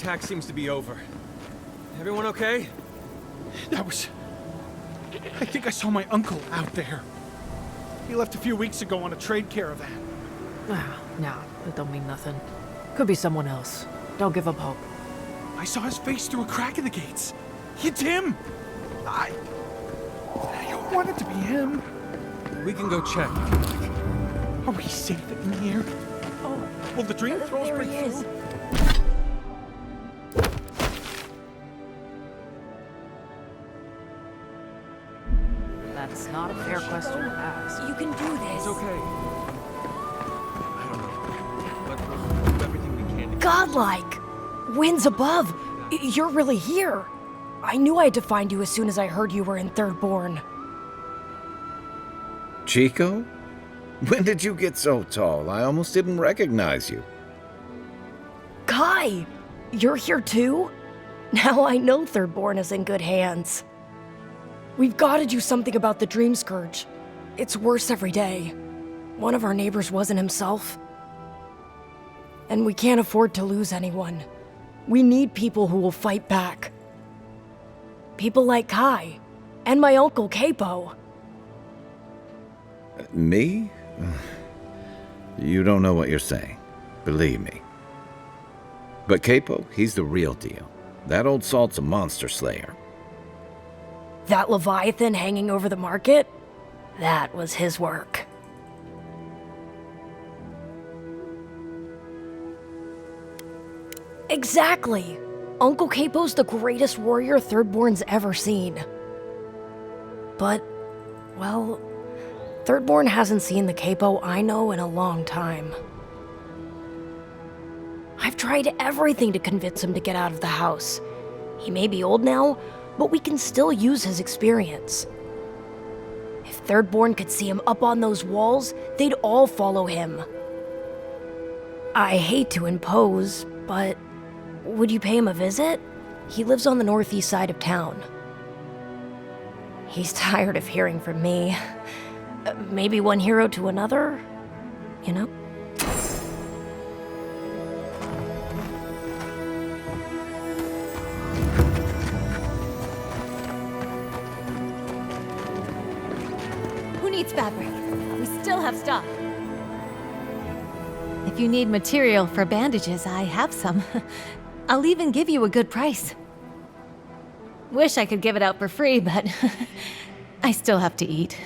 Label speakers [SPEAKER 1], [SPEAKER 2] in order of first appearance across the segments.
[SPEAKER 1] attack seems to be over. Everyone okay?
[SPEAKER 2] I think I saw my uncle out there. He left a few weeks ago on a trade caravan.
[SPEAKER 3] Ah, nah, that don't mean nothing. Could be someone else. Don't give up hope.
[SPEAKER 2] I saw his face through a crack in the gates. It's him! I don't want it to be him.
[SPEAKER 1] We can go check.
[SPEAKER 2] Are we safe in here?
[SPEAKER 3] Oh,
[SPEAKER 2] Will the dream throwers
[SPEAKER 3] there
[SPEAKER 2] break
[SPEAKER 3] he is.
[SPEAKER 2] through?
[SPEAKER 3] That's not a fair question to ask.
[SPEAKER 4] You can do this.
[SPEAKER 1] It's okay. I don't know. But we'll do everything we can to...
[SPEAKER 4] Godlike! Winds above! You're really here! I knew I had to find you as soon as I heard you were in Thirdborn.
[SPEAKER 5] Chico? When did you get so tall? I almost didn't recognize you.
[SPEAKER 4] Kai! You're here too? Now I know Thirdborn is in good hands. We've got to do something about the Dream Scourge. It's worse every day. One of our neighbors wasn't himself. And we can't afford to lose anyone. We need people who will fight back. People like Kai, and my uncle Capo.
[SPEAKER 5] Me? You don't know what you're saying. Believe me. But Capo, he's the real deal. That old salt's a monster slayer.
[SPEAKER 4] That Leviathan hanging over the market? That was his work. Exactly! Uncle Capo's the greatest warrior Thirdborn's ever seen. But, well, Thirdborn hasn't seen the Capo I know in a long time. I've tried everything to convince him to get out of the house. He may be old now, but we can still use his experience. If Thirdborn could see him up on those walls, they'd all follow him. I hate to impose, but would you pay him a visit? He lives on the northeast side of town. He's tired of hearing from me. Maybe one hero to another, you know?
[SPEAKER 6] Who needs fabric? We still have stock. If you need material for bandages, I have some. I'll even give you a good price. Wish I could give it out for free, but I still have to eat.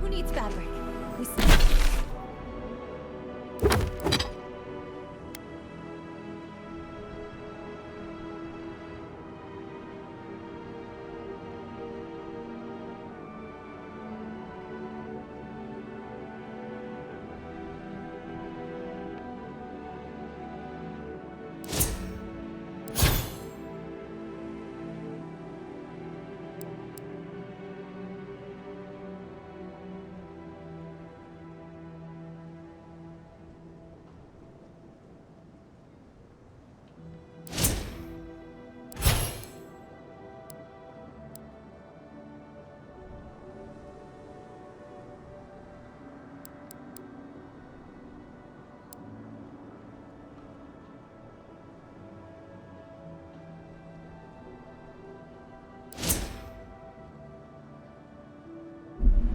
[SPEAKER 6] Who needs fabric? We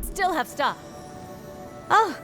[SPEAKER 6] still have stuff. Oh.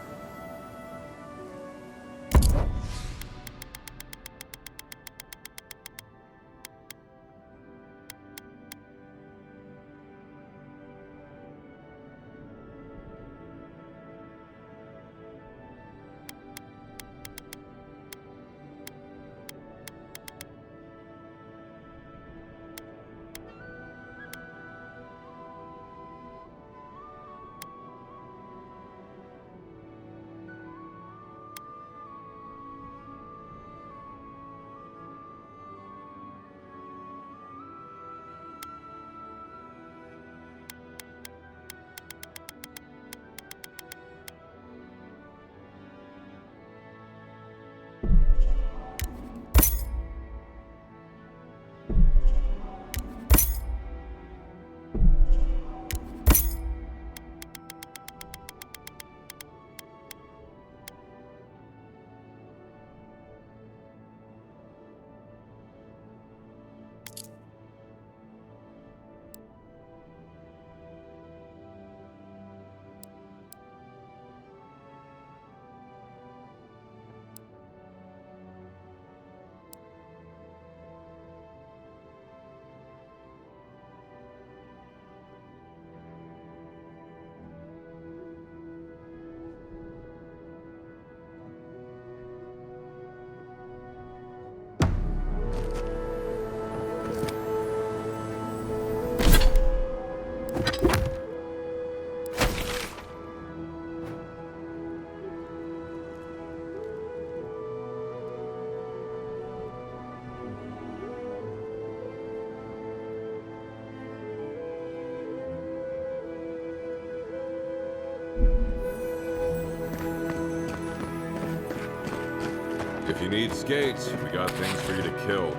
[SPEAKER 7] If you need skates, we got things for you to kill.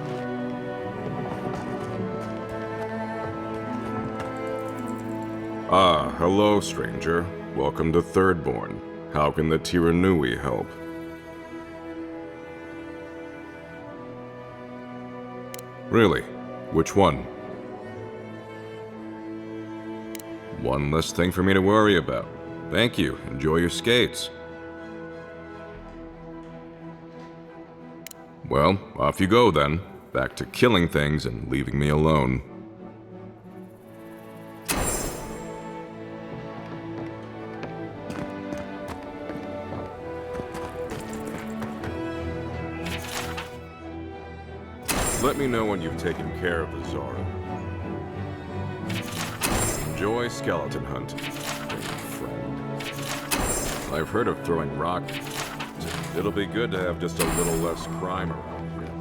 [SPEAKER 7] Ah, hello, stranger. Welcome to Thirdborn. How can the Tiranui help? Really? Which one? One less thing for me to worry about. Thank you. Enjoy your skates. Well, off you go then. Back to killing things and leaving me alone. Let me know when you've taken care of the Zara. Enjoy skeleton hunting, friend. I've heard of throwing rockets. It'll be good to have just a little less crime around here.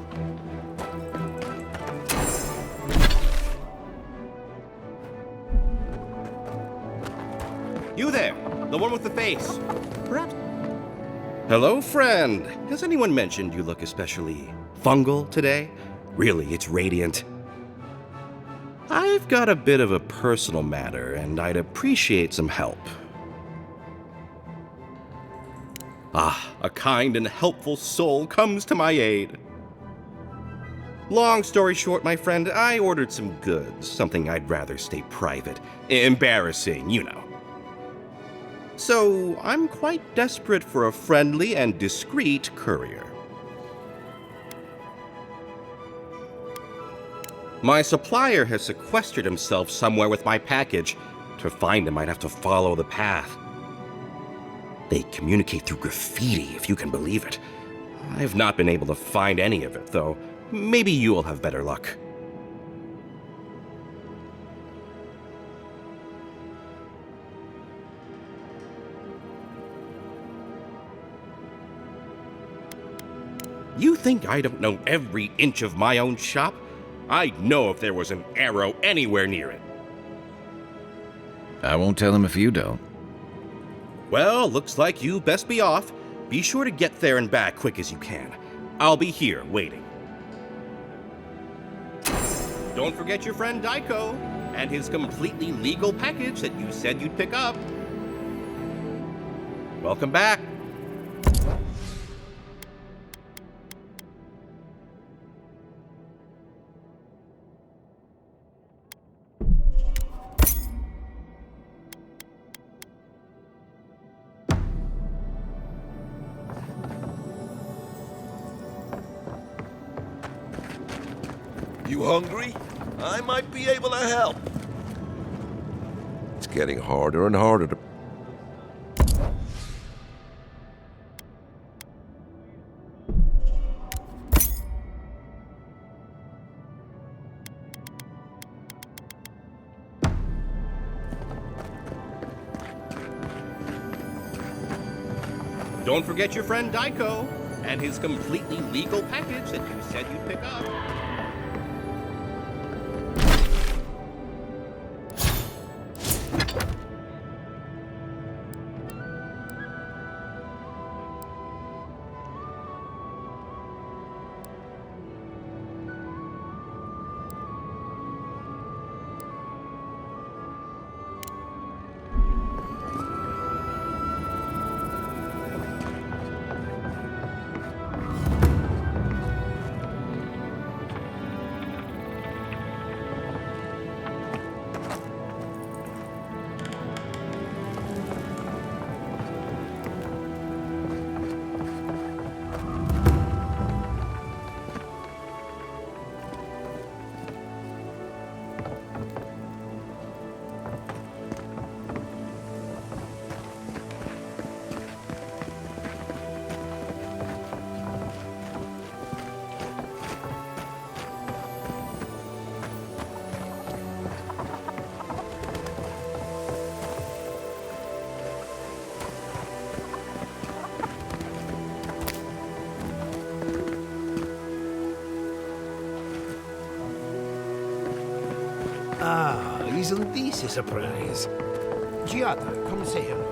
[SPEAKER 8] You there, the one with the face. Perhaps. Hello, friend. Has anyone mentioned you look especially fungal today? Really, it's radiant. I've got a bit of a personal matter, and I'd appreciate some help. Ah, a kind and helpful soul comes to my aid. Long story short, my friend, I ordered some goods, something I'd rather stay private. Embarrassing, you know. So, I'm quite desperate for a friendly and discreet courier. My supplier has sequestered himself somewhere with my package. To find him, I'd have to follow the path. They communicate through graffiti, if you can believe it. I've not been able to find any of it, though. Maybe you'll have better luck. You think I don't know every inch of my own shop? I'd know if there was an arrow anywhere near it.
[SPEAKER 5] I won't tell him if you don't.
[SPEAKER 8] Well, looks like you best be off. Be sure to get there and back quick as you can. I'll be here waiting. Don't forget your friend Daiko and his completely legal package that you said you'd pick up. Welcome back.
[SPEAKER 9] You hungry? I might be able to help. It's getting harder and harder to...
[SPEAKER 8] Don't forget your friend Daiko and his completely legal package that you said you'd pick up.
[SPEAKER 10] Isn't this a surprise? Giada, come say hello.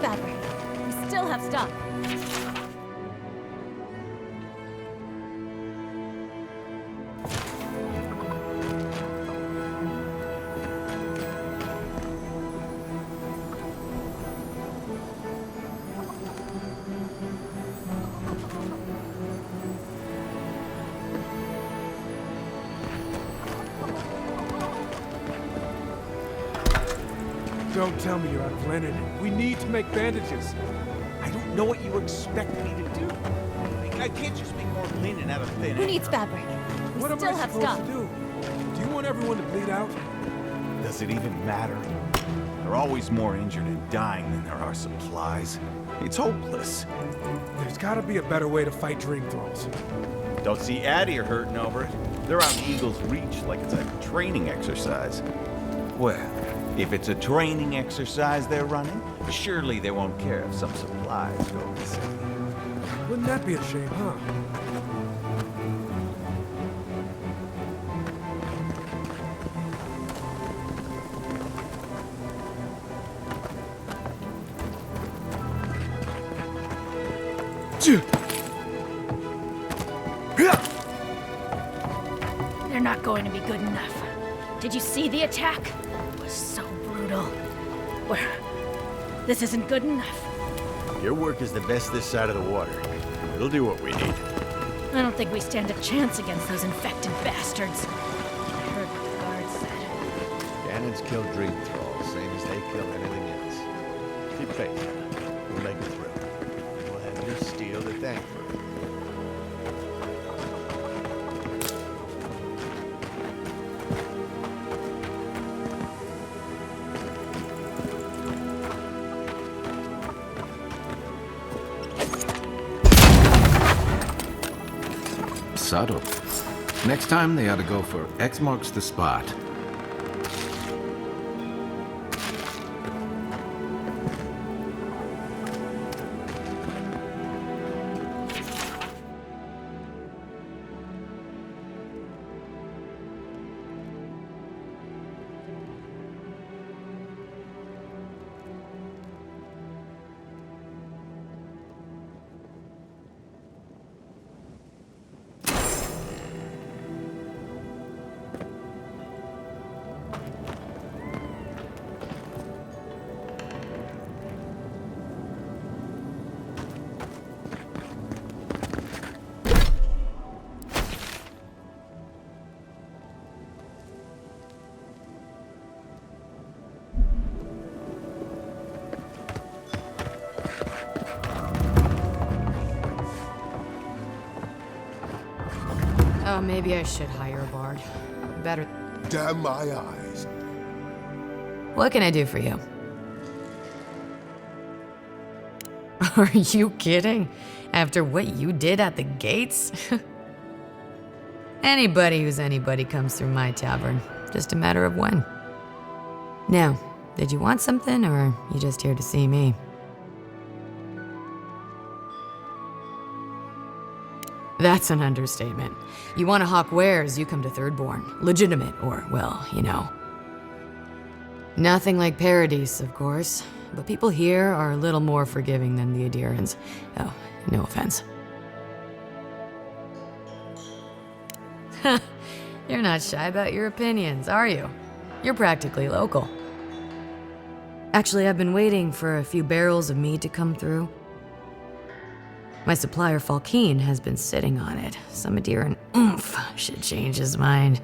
[SPEAKER 6] Battery. We still have stock.
[SPEAKER 2] Don't tell me you're out of linen. We need to make bandages.
[SPEAKER 10] I don't know what you expect me to do. I can't just make more linen out of thin
[SPEAKER 6] Who
[SPEAKER 10] air.
[SPEAKER 6] needs fabric? We
[SPEAKER 2] What am
[SPEAKER 6] still
[SPEAKER 2] I
[SPEAKER 6] have
[SPEAKER 2] supposed
[SPEAKER 6] stock.
[SPEAKER 2] to do? Do you want everyone to bleed out?
[SPEAKER 10] Does it even matter? There are always more injured and dying than there are supplies. It's hopeless.
[SPEAKER 2] There's gotta be a better way to fight dream thralls.
[SPEAKER 10] Don't see Addy are hurting over it. They're out in Eagle's Reach like it's a training exercise. Well, if it's a training exercise they're running, surely they won't care if some supplies go missing.
[SPEAKER 2] Wouldn't that be a shame, huh?
[SPEAKER 11] They're not going to be good enough. Did you see the attack? It was so brutal. This isn't good enough.
[SPEAKER 10] Your work is the best this side of the water. We'll do what we need.
[SPEAKER 11] I don't think we stand a chance against those infected bastards. I heard what the guards said.
[SPEAKER 12] Cannons kill dream thralls, same as they kill anything else. Keep faith. We'll make it through. We'll have your steel to thank for it.
[SPEAKER 5] Subtle. Next time they ought to go for X marks the spot.
[SPEAKER 3] Oh, maybe I should hire a bard. Better.
[SPEAKER 9] Damn my eyes.
[SPEAKER 3] What can I do for you? Are you kidding? After what you did at the gates? Anybody who's anybody comes through my tavern. Just a matter of when. Now, did you want something, or are you just here to see me? That's an understatement. You want to hawk wares, you come to Thirdborn. Legitimate, or, well, you know. Nothing like Paradise, of course, but people here are a little more forgiving than the Adirans. Oh, no offense. You're not shy about your opinions, are you? You're practically local. Actually, I've been waiting for a few barrels of mead to come through. My supplier, Falkeen, has been sitting on it. Some Adiran oomph should change his mind.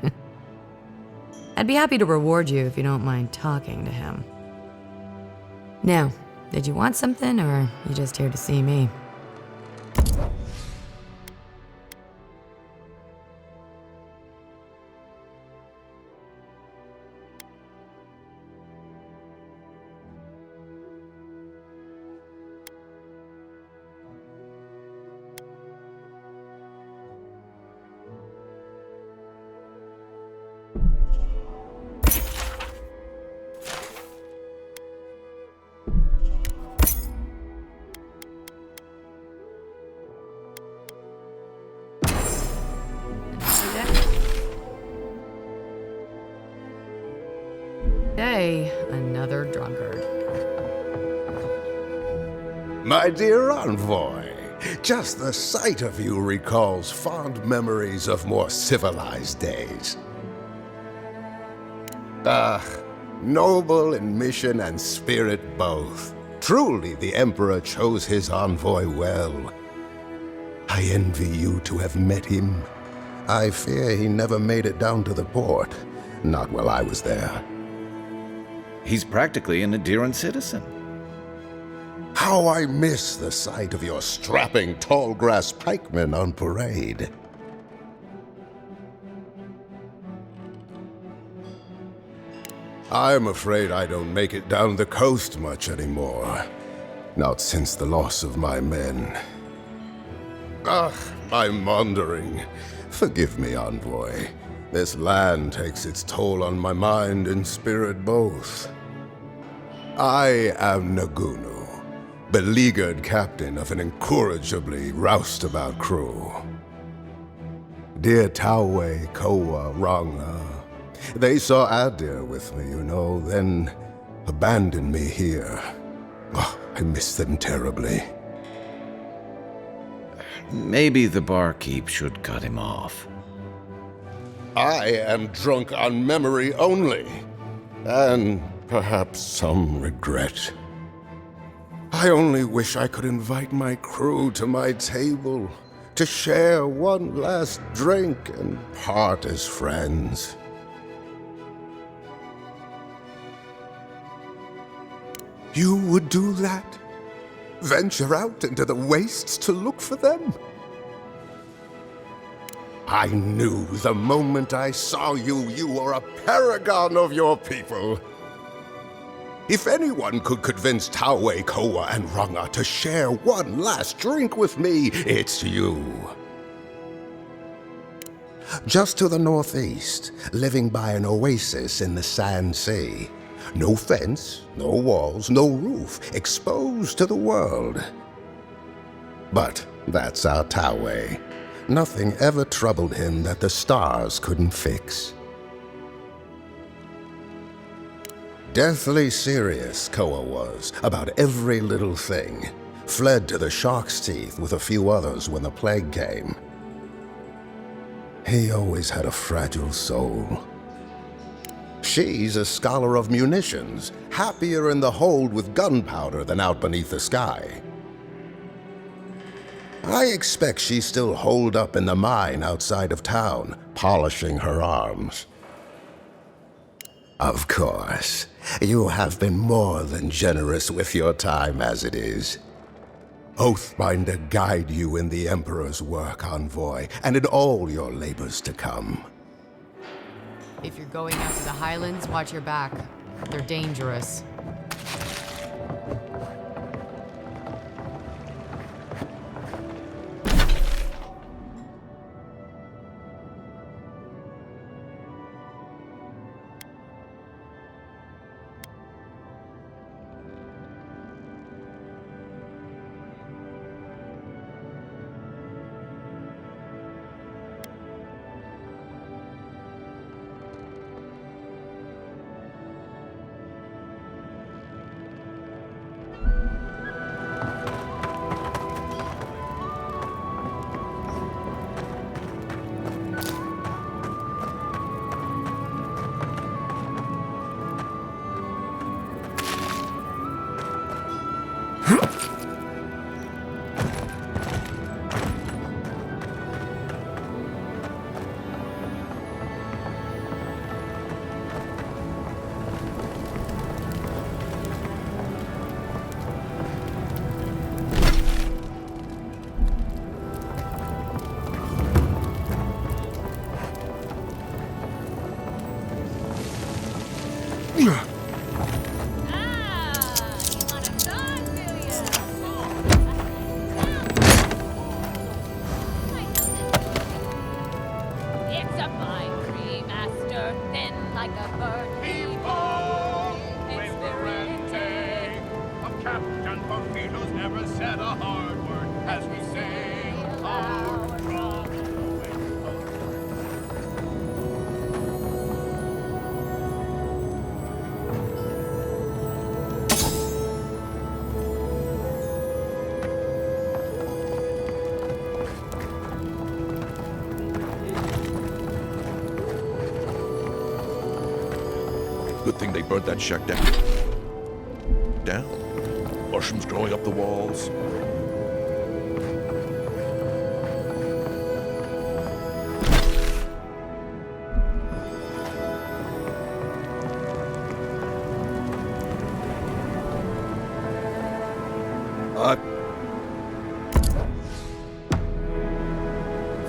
[SPEAKER 3] I'd be happy to reward you if you don't mind talking to him. Now, did you want something, or are you just here to see me? Hey, another drunkard.
[SPEAKER 9] My dear envoy, just the sight of you recalls fond memories of more civilized days. Ah, noble in mission and spirit both. Truly the Emperor chose his envoy well. I envy you to have met him. I fear he never made it down to the port. Not while I was there.
[SPEAKER 5] He's practically an Adiran citizen.
[SPEAKER 9] How I miss the sight of your strapping tall-grass pikemen on parade. I'm afraid I don't make it down the coast much anymore. Not since the loss of my men. Ah, I'm wandering. Forgive me, envoy. This land takes its toll on my mind and spirit both. I am Nagunu, beleaguered captain of an incorrigibly roustabout crew. Dear Tawe, Koa, Ranga, they saw Adir with me, you know, then abandoned me here. Oh, I miss them terribly.
[SPEAKER 5] Maybe the barkeep should cut him off.
[SPEAKER 9] I am drunk on memory only, and perhaps some regret. I only wish I could invite my crew to my table, to share one last drink and part as friends. You would do that? Venture out into the wastes to look for them? I knew the moment I saw you, you were a paragon of your people. If anyone could convince Tawe, Koa, and Ranga to share one last drink with me, it's you. Just to the northeast, living by an oasis in the Sand Sea. No fence, no walls, no roof, exposed to the world. But that's our Tawe. Nothing ever troubled him that the stars couldn't fix. Deathly serious, Koa was, about every little thing. Fled to the shark's teeth with a few others when the plague came. He always had a fragile soul. She's a scholar of munitions, happier in the hold with gunpowder than out beneath the sky. I expect she's still holed up in the mine outside of town, polishing her arms. Of course, you have been more than generous with your time as it is. Oathbinder guide you in the Emperor's work, Envoy, and in all your labors to come.
[SPEAKER 3] If you're going out to the Highlands, watch your back. They're dangerous.
[SPEAKER 1] Good thing they burnt that shack down. Mushrooms growing up the walls.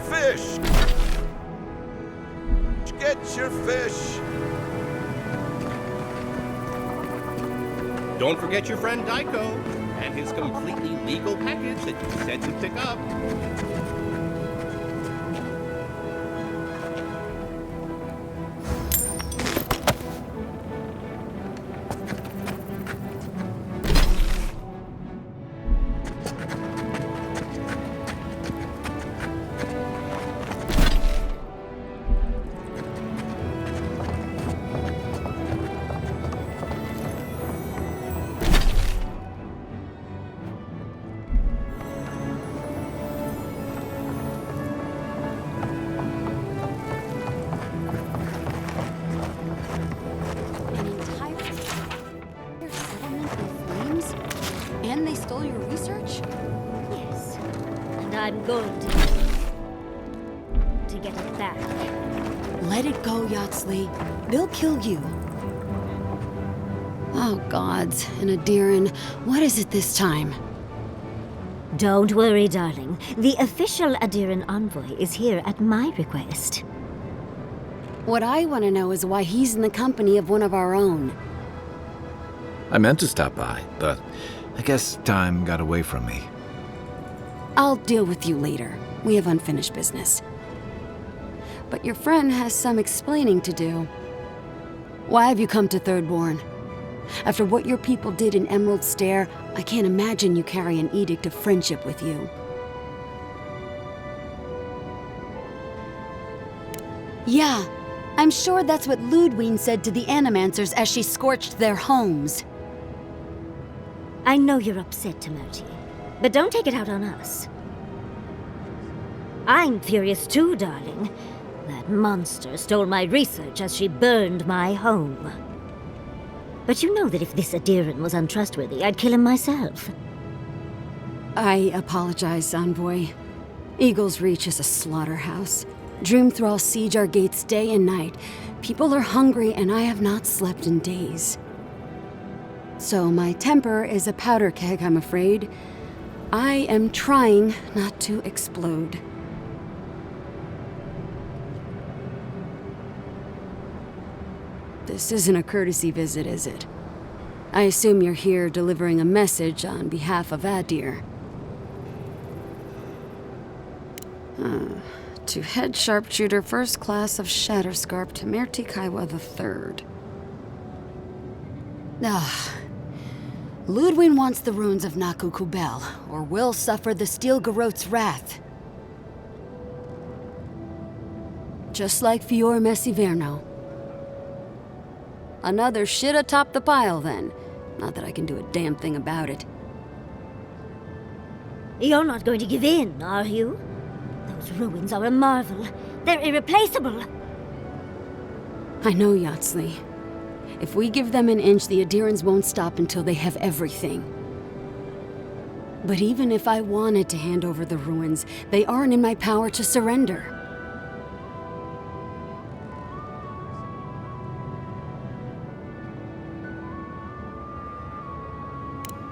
[SPEAKER 1] Fish! Get your fish!
[SPEAKER 8] Don't forget your friend Daiko and his completely legal package that you said to pick up.
[SPEAKER 11] I'm going to get it back.
[SPEAKER 13] Let it go, Yatsley. They'll kill you. Oh, gods. And Adiran, what is it this time?
[SPEAKER 11] Don't worry, darling. The official Adiran envoy is here at my request.
[SPEAKER 13] What I want to know is why he's in the company of one of our own.
[SPEAKER 5] I meant to stop by, but I guess time got away from me.
[SPEAKER 13] I'll deal with you later. We have unfinished business. But your friend has some explaining to do. Why have you come to Thirdborn? After what your people did in Emerald Stair, I can't imagine you carry an edict of friendship with you. Yeah, I'm sure that's what Ludwine said to the Animancers as she scorched their homes.
[SPEAKER 11] I know you're upset, Timothy, but don't take it out on us. I'm furious too, darling. That monster stole my research as she burned my home. But you know that if this Adiran was untrustworthy, I'd kill him myself.
[SPEAKER 13] I apologize, Envoy. Eagle's Reach is a slaughterhouse. Dreamthrall siege our gates day and night. People are hungry, and I have not slept in days. So my temper is a powder keg, I'm afraid. I am trying not to explode. This isn't a courtesy visit, is it? I assume you're here delivering a message on behalf of Adir. To Head Sharpshooter First Class of Shatterscarp Temerti Kaiwa III. Ludwig wants the ruins of Naku Kubel, or will suffer the Steel Garot's wrath. Just like Fior Messiverno. Another shit atop the pile, then. Not that I can do a damn thing about it.
[SPEAKER 11] You're not going to give in, are you? Those ruins are a marvel. They're irreplaceable.
[SPEAKER 13] I know, Yatsley. If we give them an inch, the Adirans won't stop until they have everything. But even if I wanted to hand over the ruins, they aren't in my power to surrender.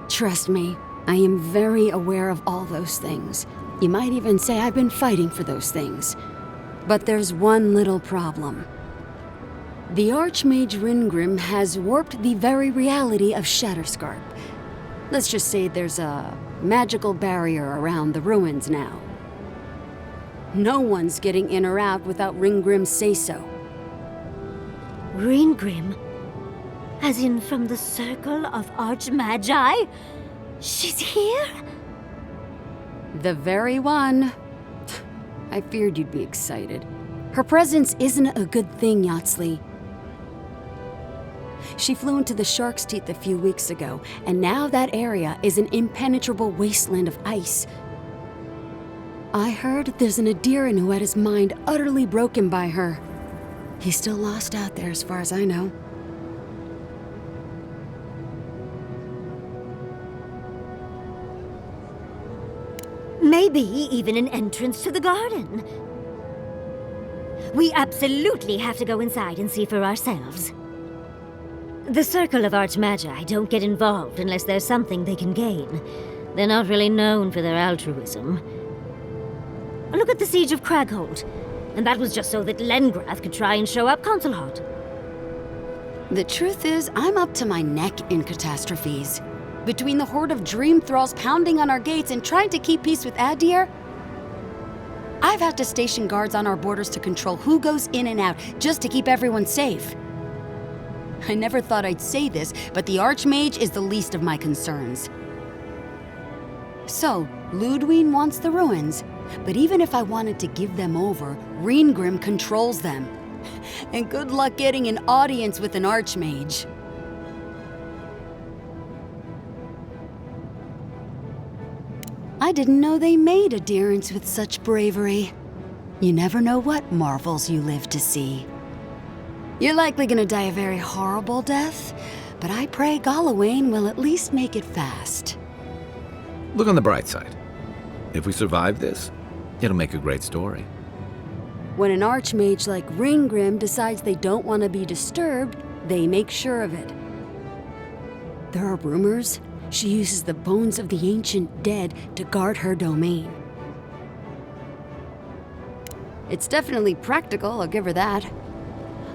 [SPEAKER 13] Trust me, I am very aware of all those things. You might even say I've been fighting for those things. But there's one little problem. The Archmage Ringrim has warped the very reality of Shatterscarp. Let's just say there's a magical barrier around the ruins now. No one's getting in or out without Ringgrim's say-so.
[SPEAKER 11] Ringrim? As in from the Circle of Archmagi? She's here?
[SPEAKER 13] The very one. I feared you'd be excited. Her presence isn't a good thing, Yatsley. She flew into the Shark's Teeth a few weeks ago, and now that area is an impenetrable wasteland of ice. I heard there's an Adiran who had his mind utterly broken by her. He's still lost out there as far as I know.
[SPEAKER 11] Maybe even an entrance to the garden. We absolutely have to go inside and see for ourselves. The Circle of Archmagi don't get involved unless there's something they can gain. They're not really known for their altruism. Look at the Siege of Cragholt. And that was just so that Lengrath could try and show up Consulhot.
[SPEAKER 13] The truth is, I'm up to my neck in catastrophes. Between the horde of dream thralls pounding on our gates and trying to keep peace with Adir, I've had to station guards on our borders to control who goes in and out, just to keep everyone safe. I never thought I'd say this, but the Archmage is the least of my concerns. So, Ludwig wants the ruins, but even if I wanted to give them over, Ringrim controls them. And good luck getting an audience with an Archmage. I didn't know they made adherents with such bravery. You never know what marvels you live to see. You're likely gonna die a very horrible death, but I pray Galawain will at least make it fast.
[SPEAKER 5] Look on the bright side. If we survive this, it'll make a great story.
[SPEAKER 13] When an Archmage like Ringgrim decides they don't want to be disturbed, they make sure of it. There are rumors she uses the bones of the ancient dead to guard her domain. It's definitely practical, I'll give her that.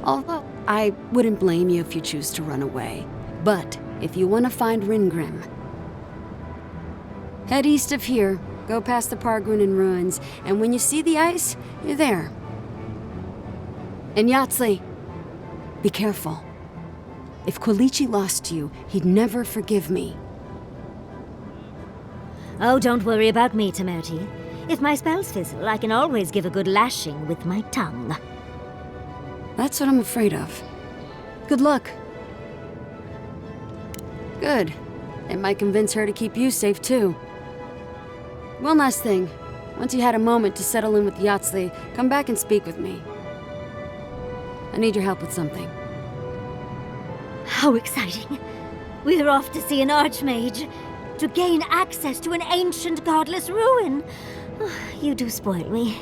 [SPEAKER 13] Although, I wouldn't blame you if you choose to run away. But, if you want to find Ringgrim, head east of here, go past the Pargrunen ruins, and when you see the ice, you're there. And Yatsley, be careful. If Quilichi lost you, he'd never forgive me.
[SPEAKER 11] Oh, don't worry about me, Temerti. If my spells fizzle, I can always give a good lashing with my tongue.
[SPEAKER 13] That's what I'm afraid of. Good luck. Good. It might convince her to keep you safe, too. One last thing. Once you had a moment to settle in with Yatsley, come back and speak with me. I need your help with something.
[SPEAKER 11] How exciting. We're off to see an Archmage. To gain access to an ancient godless ruin. You do spoil me.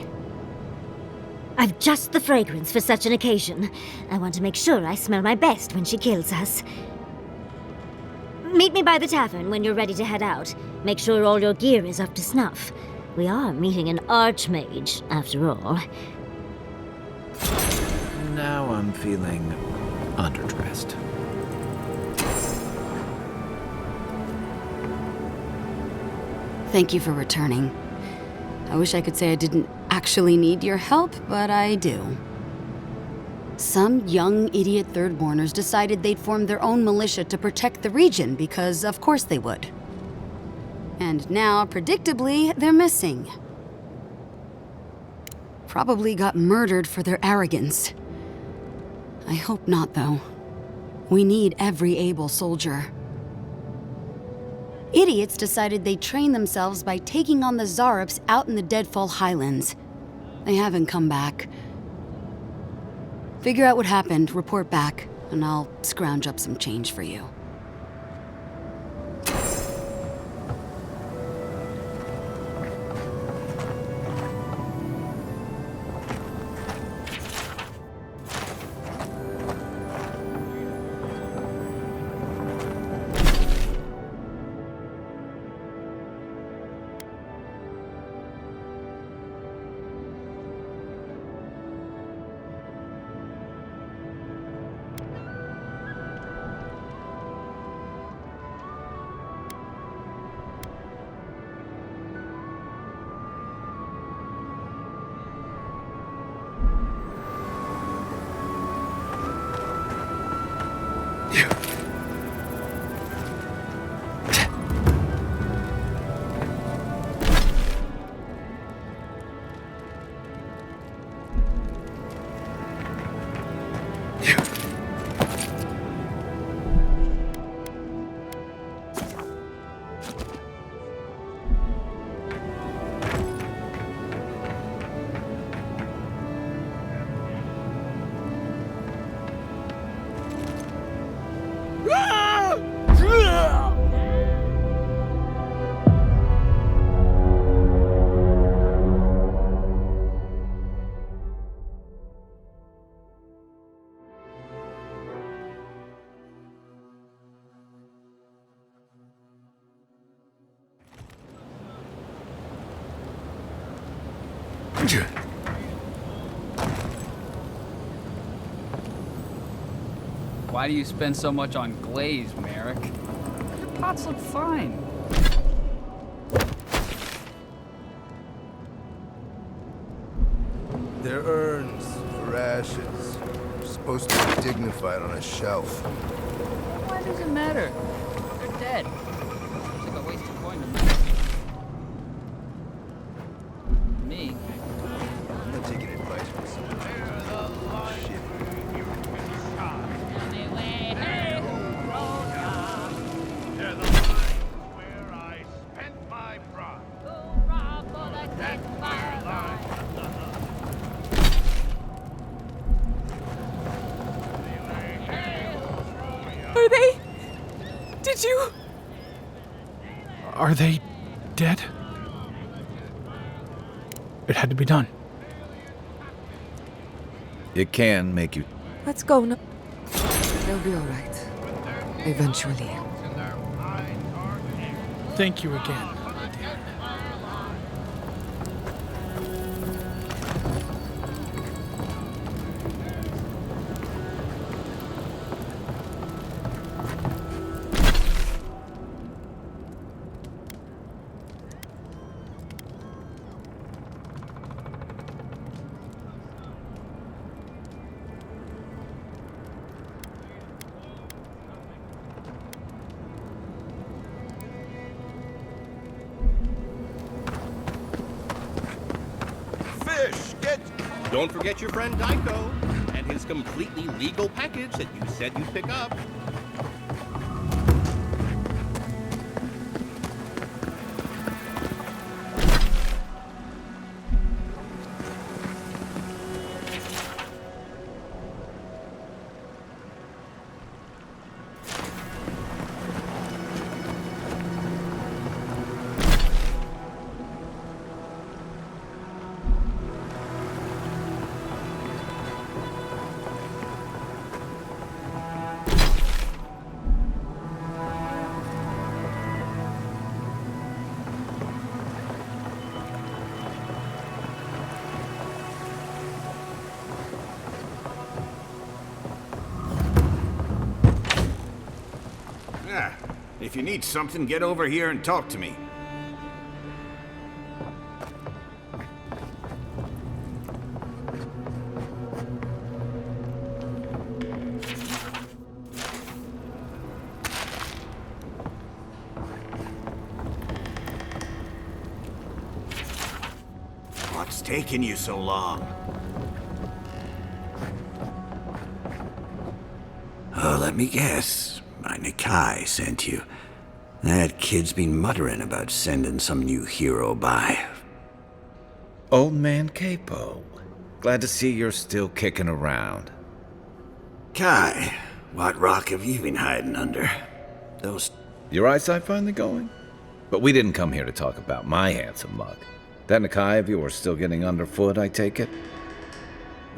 [SPEAKER 11] I've just the fragrance for such an occasion. I want to make sure I smell my best when she kills us. Meet me by the tavern when you're ready to head out. Make sure all your gear is up to snuff. We are meeting an archmage, after all.
[SPEAKER 1] Now I'm feeling underdressed.
[SPEAKER 13] Thank you for returning. I wish I could say I didn't actually need your help, but I do. Some young idiot Thirdborners decided they'd form their own militia to protect the region because of course they would. And now, predictably, they're missing. Probably got murdered for their arrogance. I hope not, though. We need every able soldier. Idiots decided they'd train themselves by taking on the Zarups out in the Deadfall Highlands. They haven't come back. Figure out what happened, report back, and I'll scrounge up some change for you.
[SPEAKER 14] Why do you spend so much on glaze, Merrick? Your pots look fine.
[SPEAKER 12] They're urns for ashes. They're supposed to be dignified on a shelf.
[SPEAKER 14] Why does it matter? They're dead. Seems like a waste of coin to me. Me?
[SPEAKER 12] I'm not taking advice from someone. Shit.
[SPEAKER 2] Are they? Did you? Are they dead? It had to be done.
[SPEAKER 5] It can make you...
[SPEAKER 15] Let's go now. They'll be all right. Eventually.
[SPEAKER 2] Thank you again.
[SPEAKER 8] Don't forget your friend Daiko and his completely legal package that you said you'd pick up.
[SPEAKER 16] If you need something, get over here and talk to me. What's taking you so long?
[SPEAKER 17] Oh, let me guess. My Nikai sent you. That kid's been muttering about sending some new hero by.
[SPEAKER 5] Old man Capo. Glad to see you're still kicking around.
[SPEAKER 17] Kai, what rock have you been hiding under? Those...
[SPEAKER 5] Your eyesight finally going? But we didn't come here to talk about my handsome mug. That Nikai of yours still getting underfoot, I take it?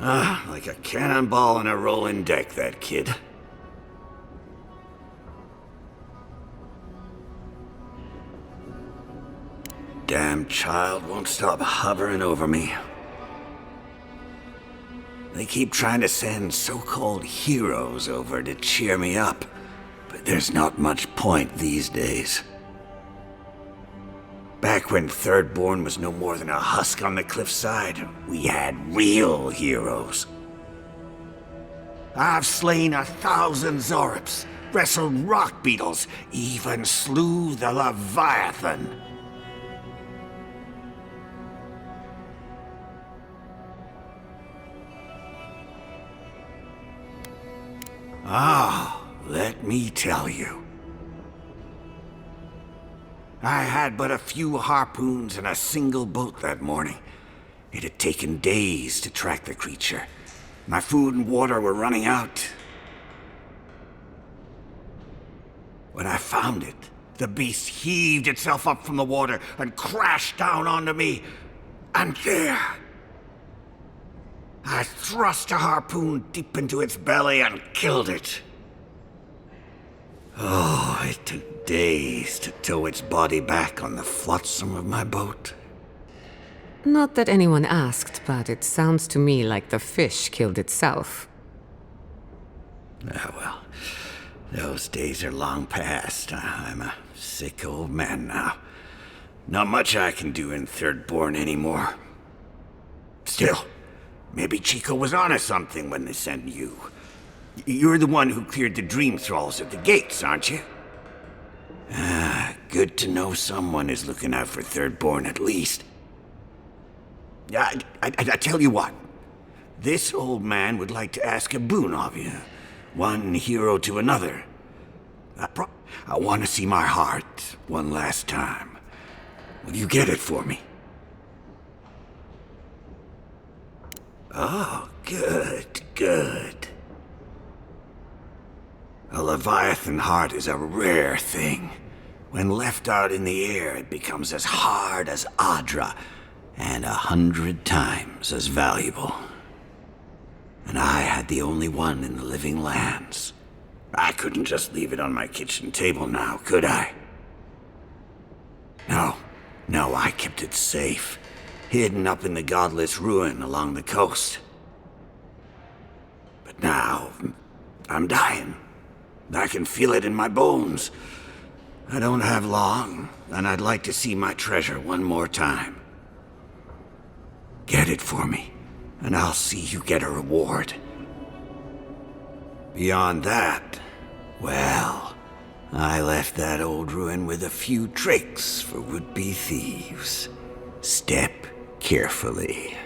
[SPEAKER 17] Ah, like a cannonball in a rolling deck, that kid. Damn child won't stop hovering over me. They keep trying to send so-called heroes over to cheer me up, but there's not much point these days. Back when Thirdborn was no more than a husk on the cliffside, we had real heroes. I've slain 1,000 Zorips, wrestled rock beetles, even slew the Leviathan. Ah, let me tell you. I had but a few harpoons and a single boat that morning. It had taken days to track the creature. My food and water were running out. When I found it, the beast heaved itself up from the water and crashed down onto me. And there, I thrust a harpoon deep into its belly and killed it. Oh, it took days to tow its body back on the flotsam of my boat.
[SPEAKER 15] Not that anyone asked, but it sounds to me like the fish killed itself.
[SPEAKER 17] Ah, well, those days are long past. I'm a sick old man now. Not much I can do in Thirdborn anymore. Still, maybe Chico was onto something when they sent you. You're the one who cleared the dream thralls at the gates, aren't you? Ah, good to know someone is looking out for Thirdborn at least. I tell you what. This old man would like to ask a boon of you. One hero to another. I want to see my heart one last time. Will you get it for me? Oh, good, good. A Leviathan heart is a rare thing. When left out in the air, it becomes as hard as Adra, and 100 times as valuable. And I had the only one in the living lands. I couldn't just leave it on my kitchen table now, could I? No, I kept it safe, hidden up in the godless ruin along the coast. But now, I'm dying. I can feel it in my bones. I don't have long, and I'd like to see my treasure one more time. Get it for me, and I'll see you get a reward. Beyond that, well, I left that old ruin with a few tricks for would-be thieves. Step carefully.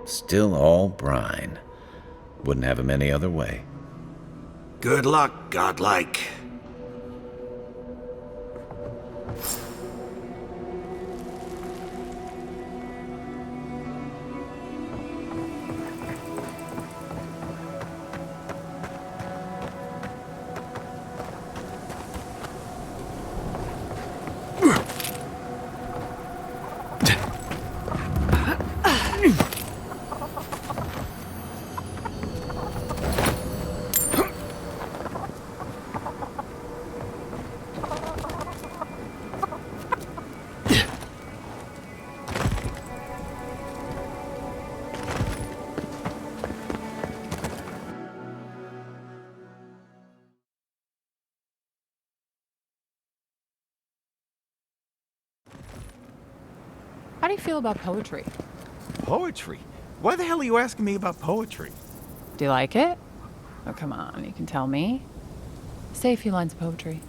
[SPEAKER 5] Still all brine. Wouldn't have him any other way.
[SPEAKER 17] Good luck, godlike.
[SPEAKER 18] do you feel about poetry?
[SPEAKER 10] Poetry? Why the hell are you asking me about poetry?
[SPEAKER 18] Do you like it? Oh, come on, you can tell me. Say a few lines of poetry.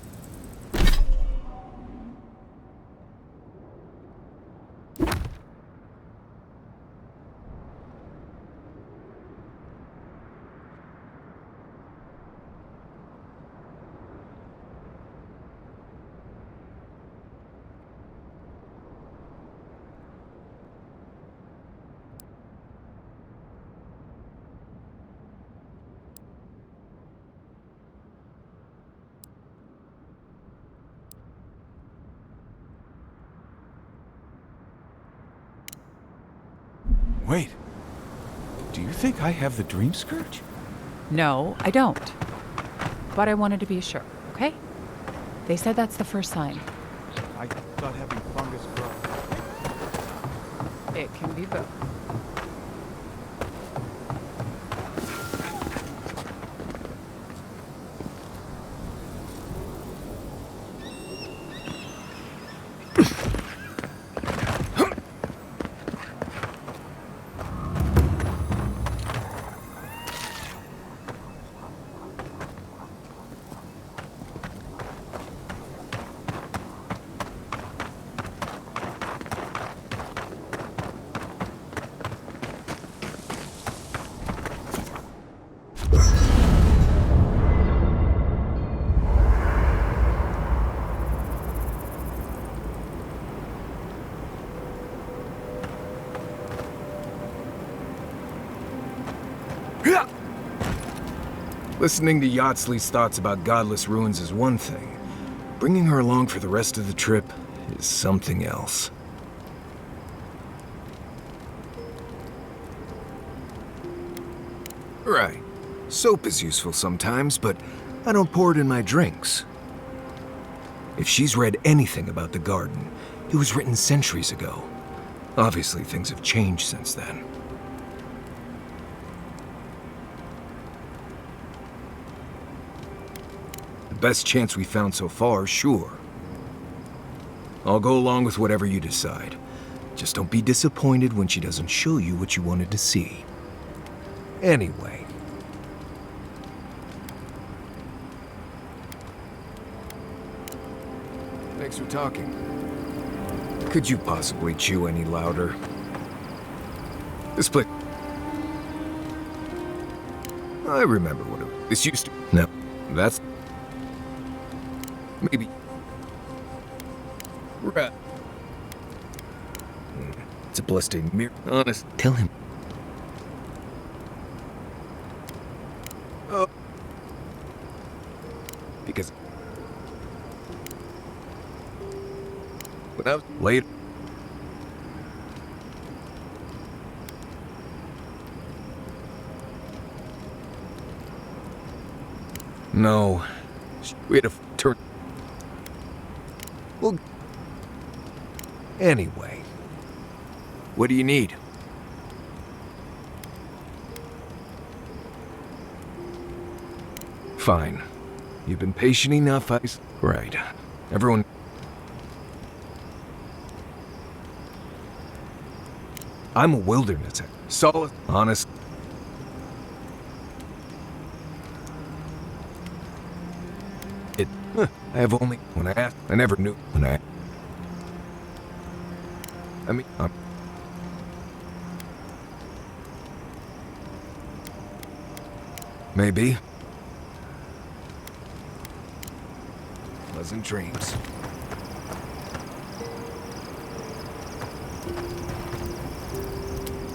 [SPEAKER 2] Wait. Do you think I have the dream scourge?
[SPEAKER 18] No, I don't. But I wanted to be sure, okay? They said that's the first sign.
[SPEAKER 10] I thought having fungus grow.
[SPEAKER 18] It can be both.
[SPEAKER 2] Listening to Yardsley's thoughts about godless ruins is one thing. Bringing her along for the rest of the trip is something else. Right. Soap is useful sometimes, but I don't pour it in my drinks. If she's read anything about the garden, it was written centuries ago. Obviously, things have changed since then. Best chance we found so far, sure. I'll go along with whatever you decide. Just don't be disappointed when she doesn't show you what you wanted to see. Anyway. Thanks for talking. Could you possibly chew any louder? This place... I remember what this used to... No, that's... Maybe. Right. It's a bloodstained mirror. Honest. Tell him. Oh. Because. When I was late. No. We had to turn. Well, anyway, what do you need? Fine. You've been patient enough, Right. Everyone... I'm a wilderness... Solid. Honest. I have only... When I asked... I never knew... When I... I mean... Maybe. Pleasant dreams.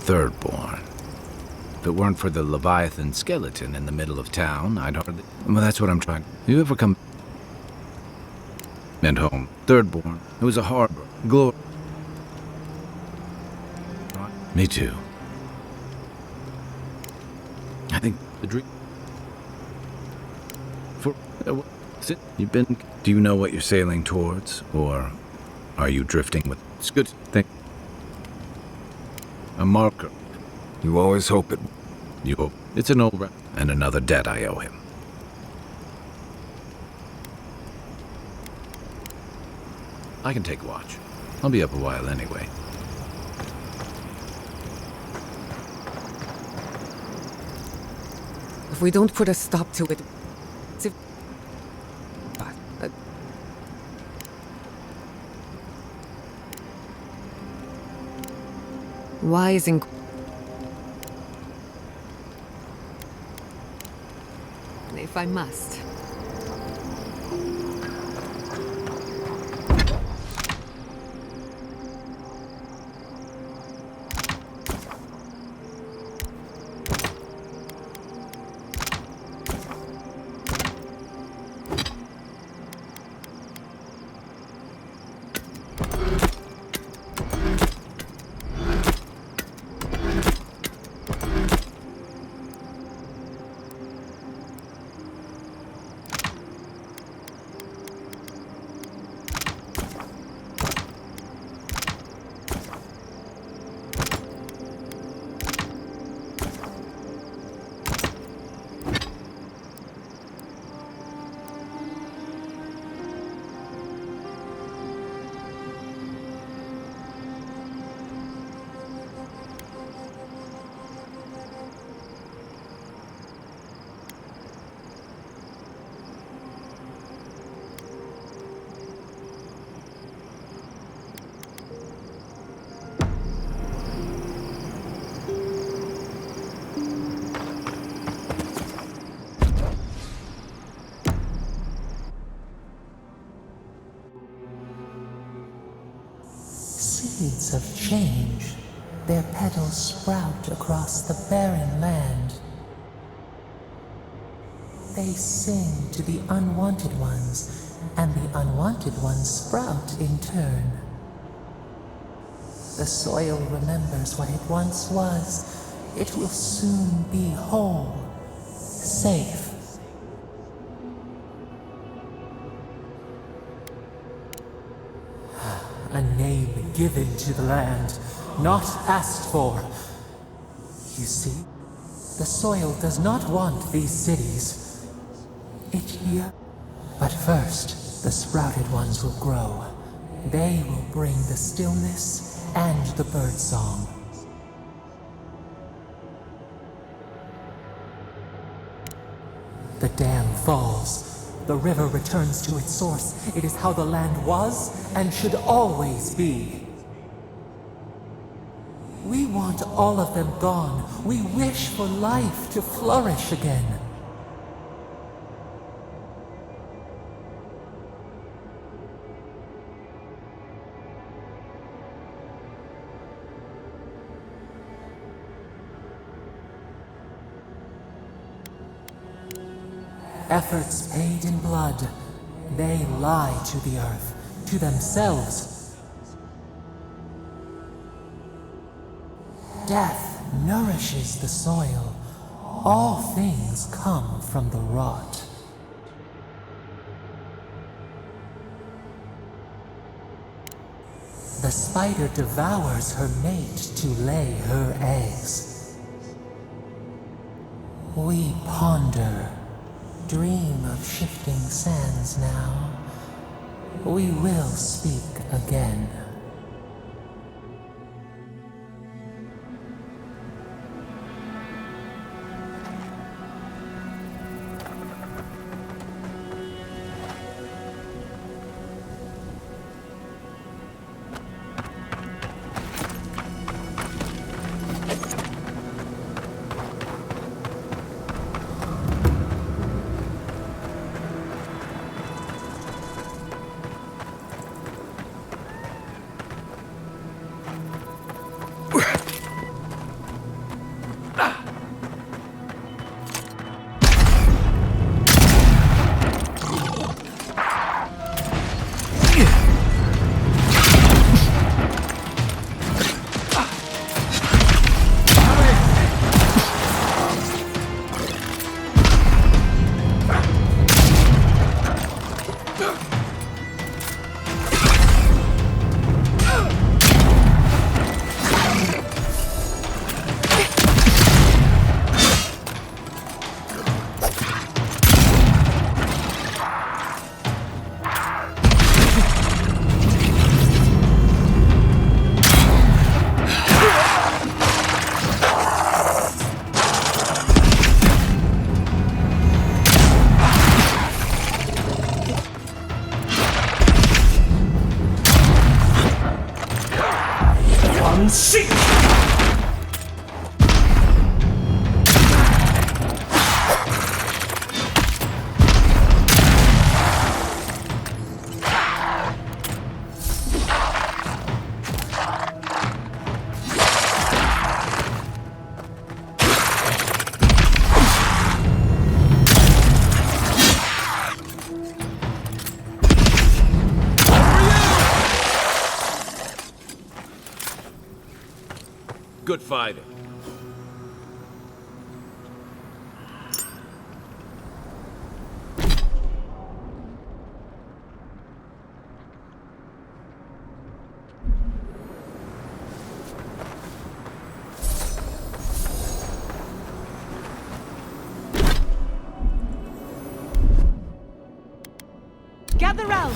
[SPEAKER 5] Thirdborn. If it weren't for the Leviathan skeleton in the middle of town, I'd hardly... Well, that's what I'm trying... You ever come... And home. Thirdborn. It was a harbor. Glory. Me too. I think the dream... For... You've been... Do you know what you're sailing towards? Or are you drifting with... It's good thing. A marker.
[SPEAKER 2] You always hope it...
[SPEAKER 5] You hope. It's an old... And another debt I owe him. I can take watch. I'll be up a while anyway.
[SPEAKER 15] If we don't put a stop to it... Why isn't... If I must.
[SPEAKER 19] Seeds of change, their petals sprout across the barren land. They sing to the unwanted ones, and the unwanted ones sprout in turn. The soil remembers what it once was. It will soon be whole, safe. A name given to the land, not asked for. You see, the soil does not want these cities. But first, the sprouted ones will grow. They will bring the stillness and the birdsong. The dam falls. The river returns to its source. It is how the land was and should always be. We want all of them gone. We wish for life to flourish again. Efforts paid in blood, they lie to the earth, to themselves. Death nourishes the soil. All things come from the rot. The spider devours her mate to lay her eggs. We ponder. Dream of shifting sands now. We will speak again. Unseat!
[SPEAKER 1] Good fighting.
[SPEAKER 6] Gather round!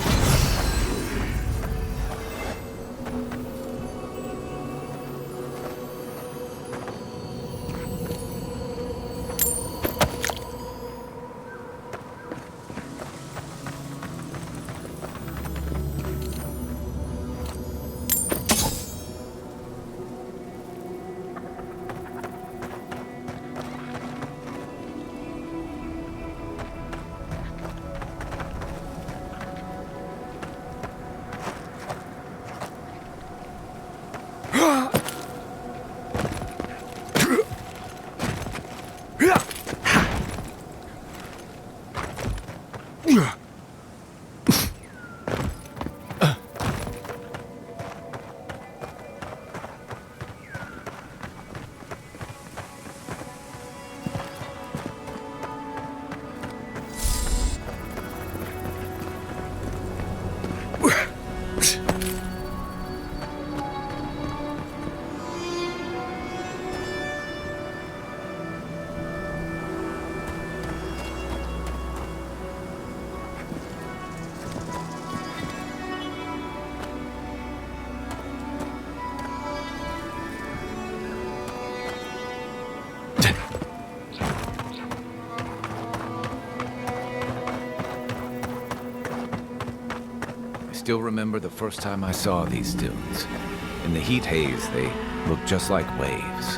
[SPEAKER 5] I still remember the first time I saw these dunes. In the heat haze, they looked just like waves.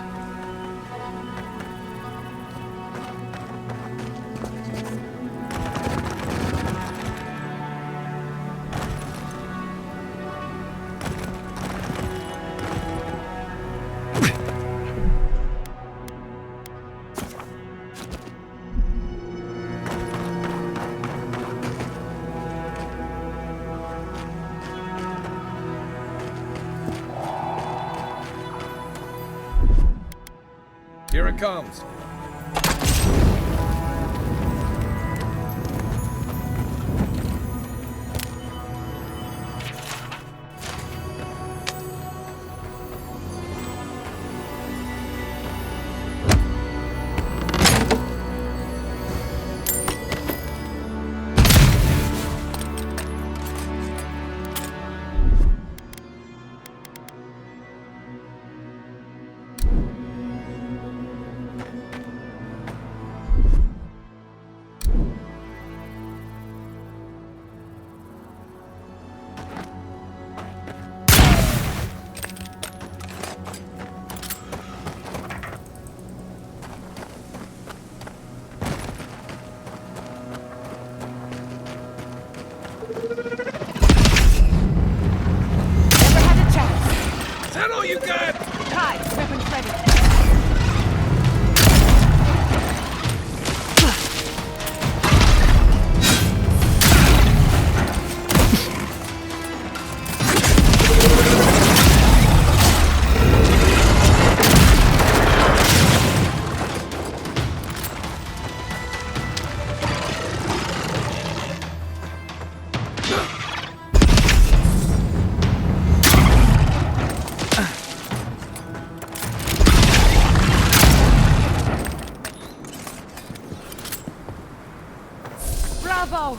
[SPEAKER 2] Here it comes.
[SPEAKER 1] Is that all you got?
[SPEAKER 6] Kai, weapons ready. Bravo!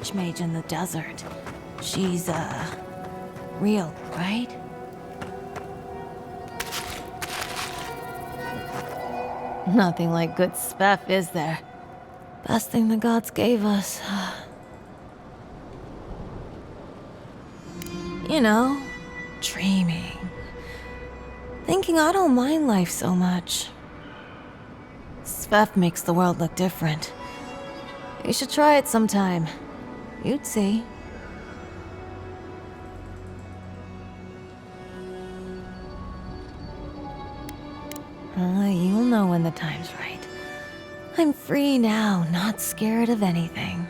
[SPEAKER 6] archmage in the desert. She's, real, right? Nothing like good spef, is there? Best thing the gods gave us. You know, dreaming. Thinking I don't mind life so much. Spef makes the world look different. You should try it sometime. You'd see. You'll know when the time's right. I'm free now, not scared of anything.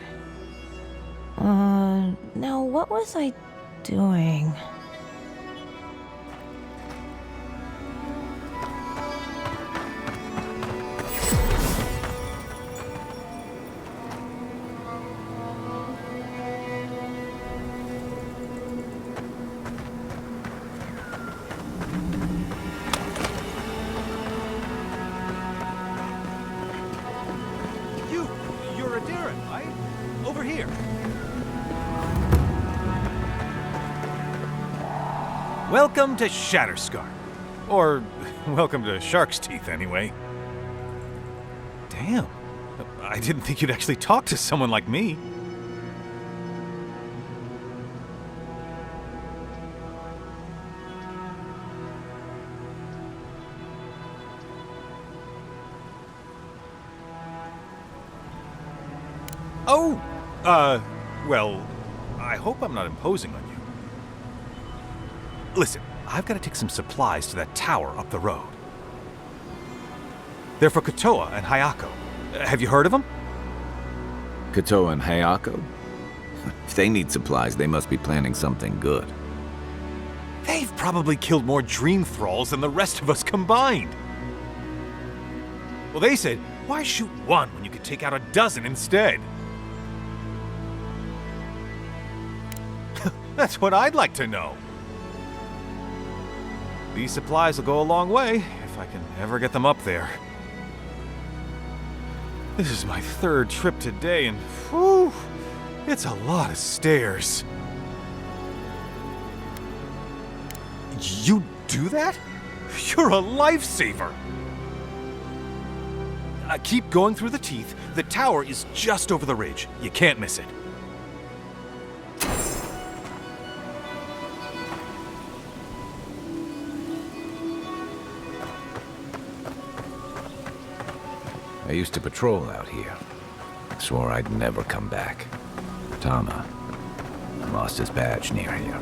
[SPEAKER 6] Now what was I doing?
[SPEAKER 1] You're a Darren, right? Over here. Welcome to Shatterscar. Or, welcome to Shark's Teeth, anyway. Damn. I didn't think you'd actually talk to someone like me. Oh! Well, I hope I'm not imposing on you. Listen, I've got to take some supplies to that tower up the road. They're for Kotoa and Hayako. Have you heard of them?
[SPEAKER 5] Kotoa and Hayako? If they need supplies, they must be planning something good.
[SPEAKER 1] They've probably killed more dream thralls than the rest of us combined. Well, they said, why shoot one when you could take out a dozen instead? That's what I'd like to know. These supplies will go a long way if I can ever get them up there. This is my third trip today, and whew, it's a lot of stairs. You do that? You're a lifesaver. Keep going through the teeth. The tower is just over the ridge. You can't miss it.
[SPEAKER 5] I used to patrol out here. Swore I'd never come back. Tama lost his badge near here.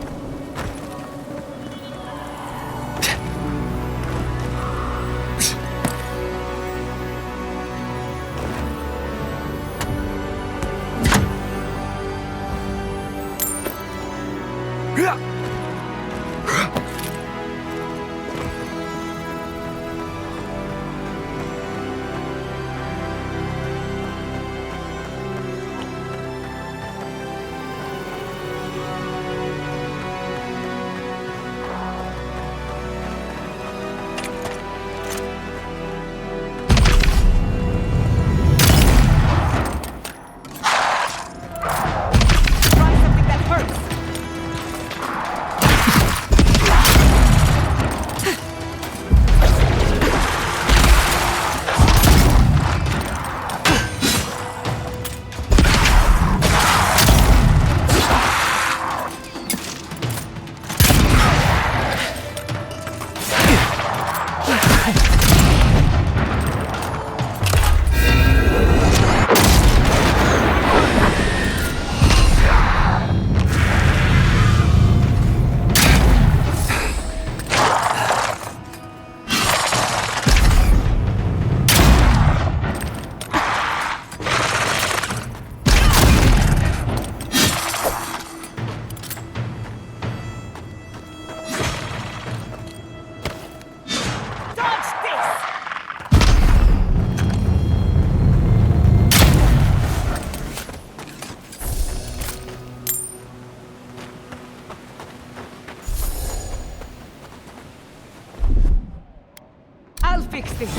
[SPEAKER 20] Fix this.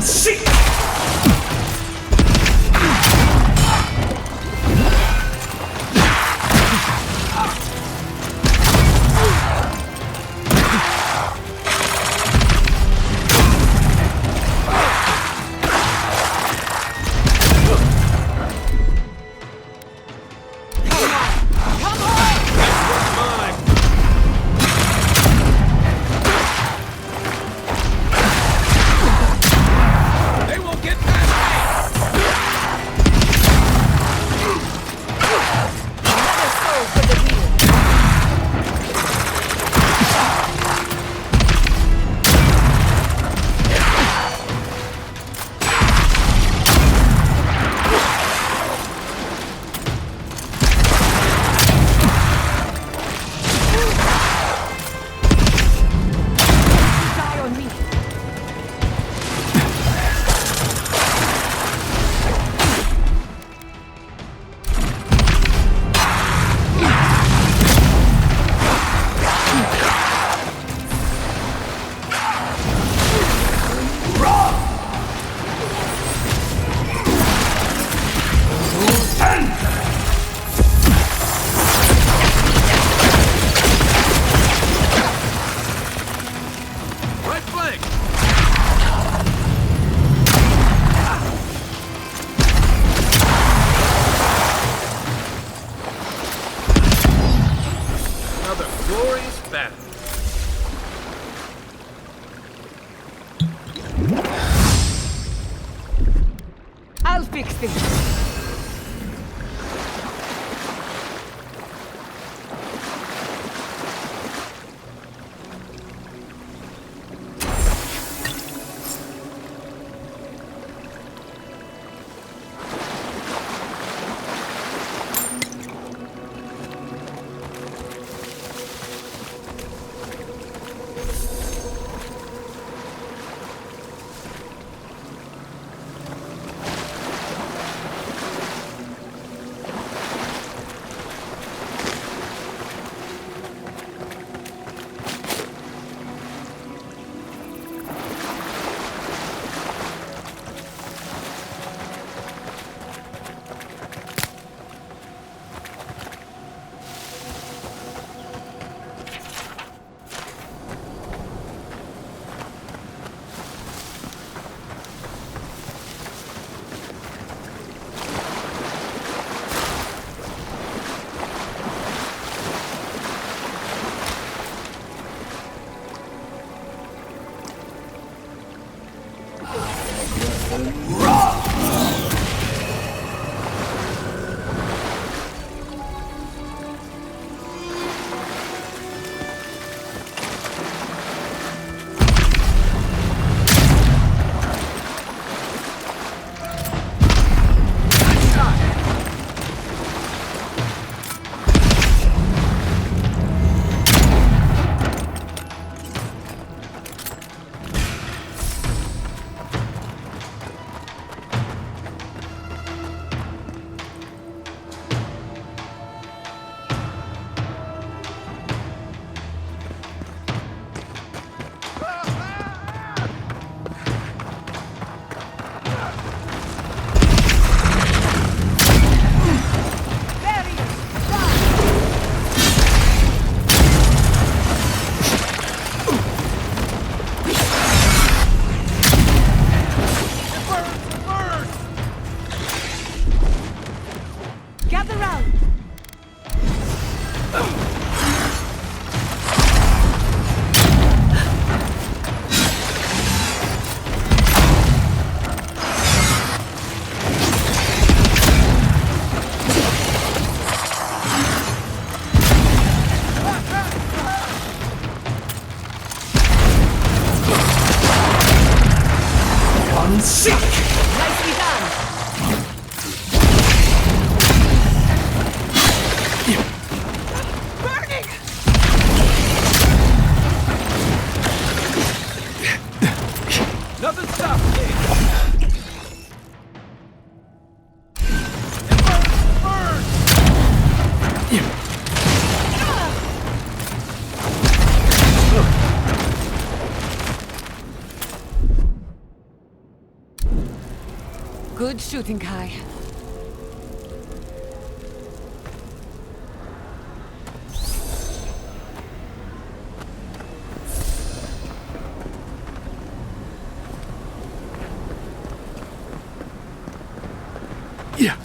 [SPEAKER 19] Seek!
[SPEAKER 20] I'll fix things.
[SPEAKER 19] Sick!
[SPEAKER 4] Nicely done! Burning!
[SPEAKER 10] Nothing stops me!
[SPEAKER 15] Good shooting, Kai.
[SPEAKER 2] Yeah.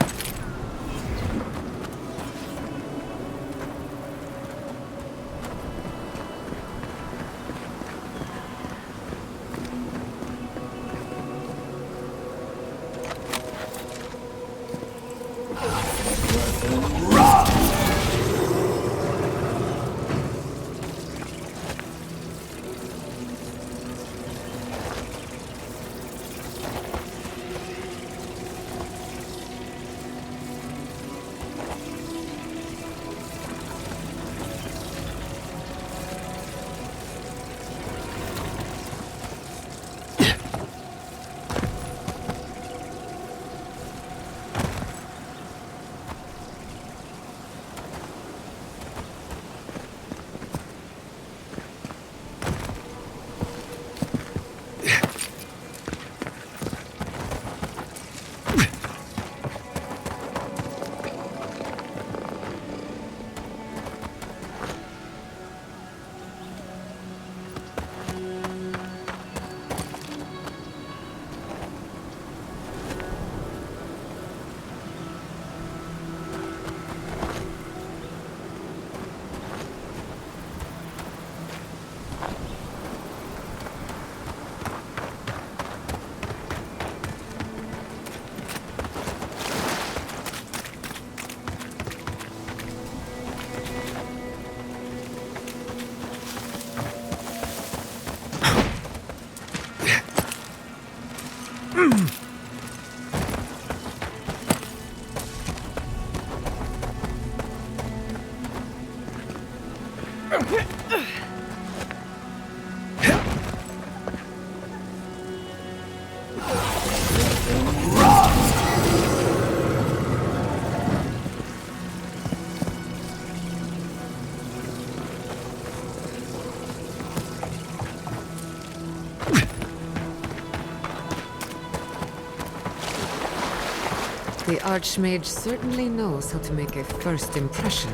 [SPEAKER 15] The Archmage certainly knows how to make a first impression.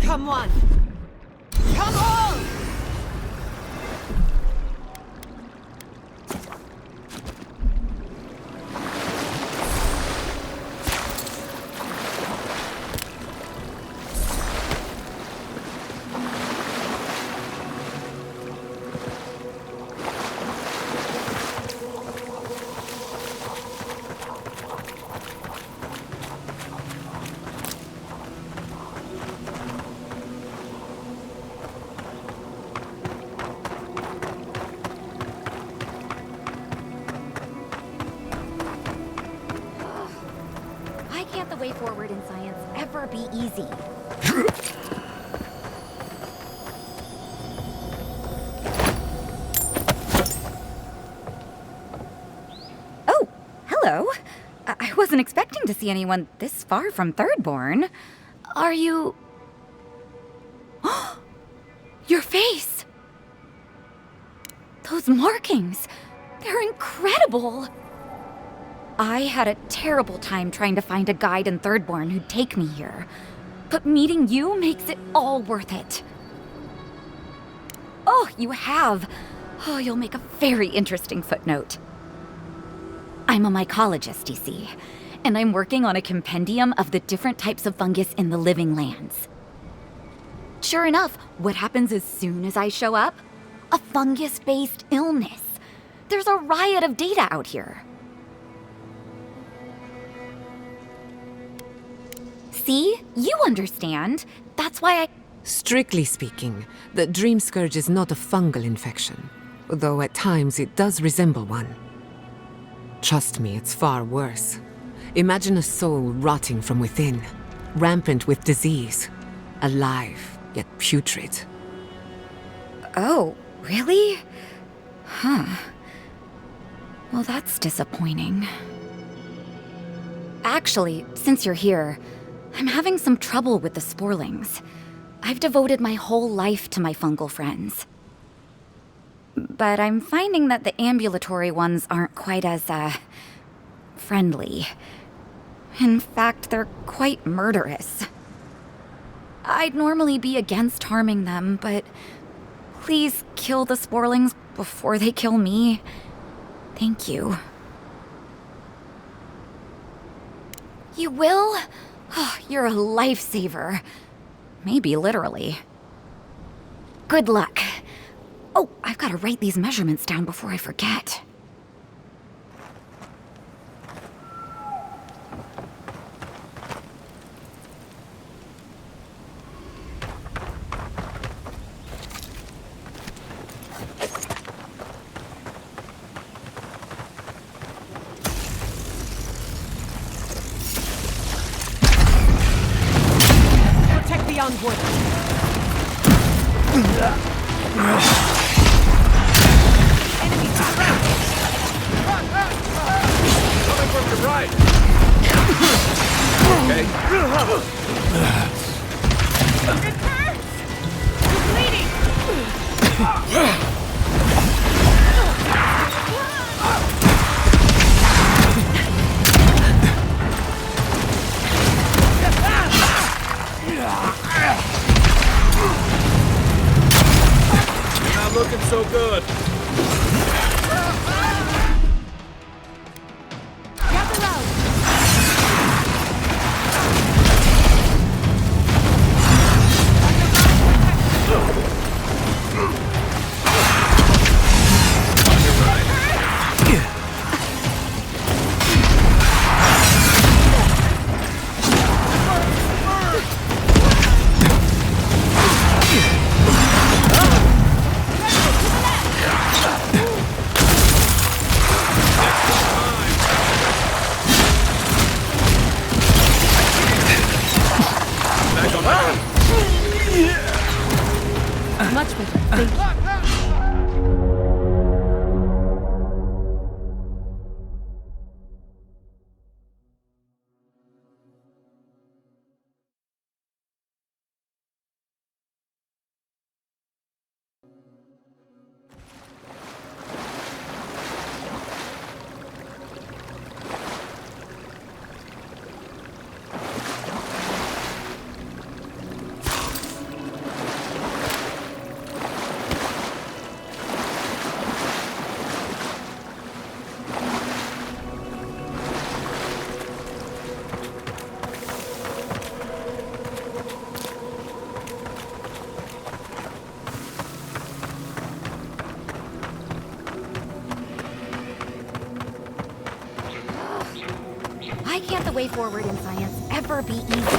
[SPEAKER 20] Come on! Come on!
[SPEAKER 21] way forward in science ever be easy? Oh, hello. I wasn't expecting to see anyone this far from Thirdborn. Are you... Your face! Those markings! They're incredible! I had a terrible time trying to find a guide in Thirdborn who'd take me here. But meeting you makes it all worth it. Oh, you have. Oh, you'll make a very interesting footnote. I'm a mycologist, you see, and I'm working on a compendium of the different types of fungus in the living lands. Sure enough, what happens as soon as I show up? A fungus-based illness. There's a riot of data out here. See? You understand. That's why I...
[SPEAKER 15] Strictly speaking, the Dream Scourge is not a fungal infection, though at times it does resemble one. Trust me, it's far worse. Imagine a soul rotting from within, rampant with disease, alive yet putrid.
[SPEAKER 21] Oh, really? Huh. Well, that's disappointing. Actually, since you're here, I'm having some trouble with the sporlings. I've devoted my whole life to my fungal friends. But I'm finding that the ambulatory ones aren't quite as, friendly. In fact, they're quite murderous. I'd normally be against harming them, but please kill the sporlings before they kill me. Thank you. You will? You're a lifesaver. Maybe literally. Good luck. Oh, I've got to write these measurements down before I forget.
[SPEAKER 20] Protect the envoy. Enemies around.
[SPEAKER 2] Coming from your right. Okay.
[SPEAKER 20] It hurts! You're bleeding!
[SPEAKER 2] You're not looking so good.
[SPEAKER 20] Gather round!
[SPEAKER 6] Much better. Thank you.
[SPEAKER 21] Why can't the way forward in science ever be easy?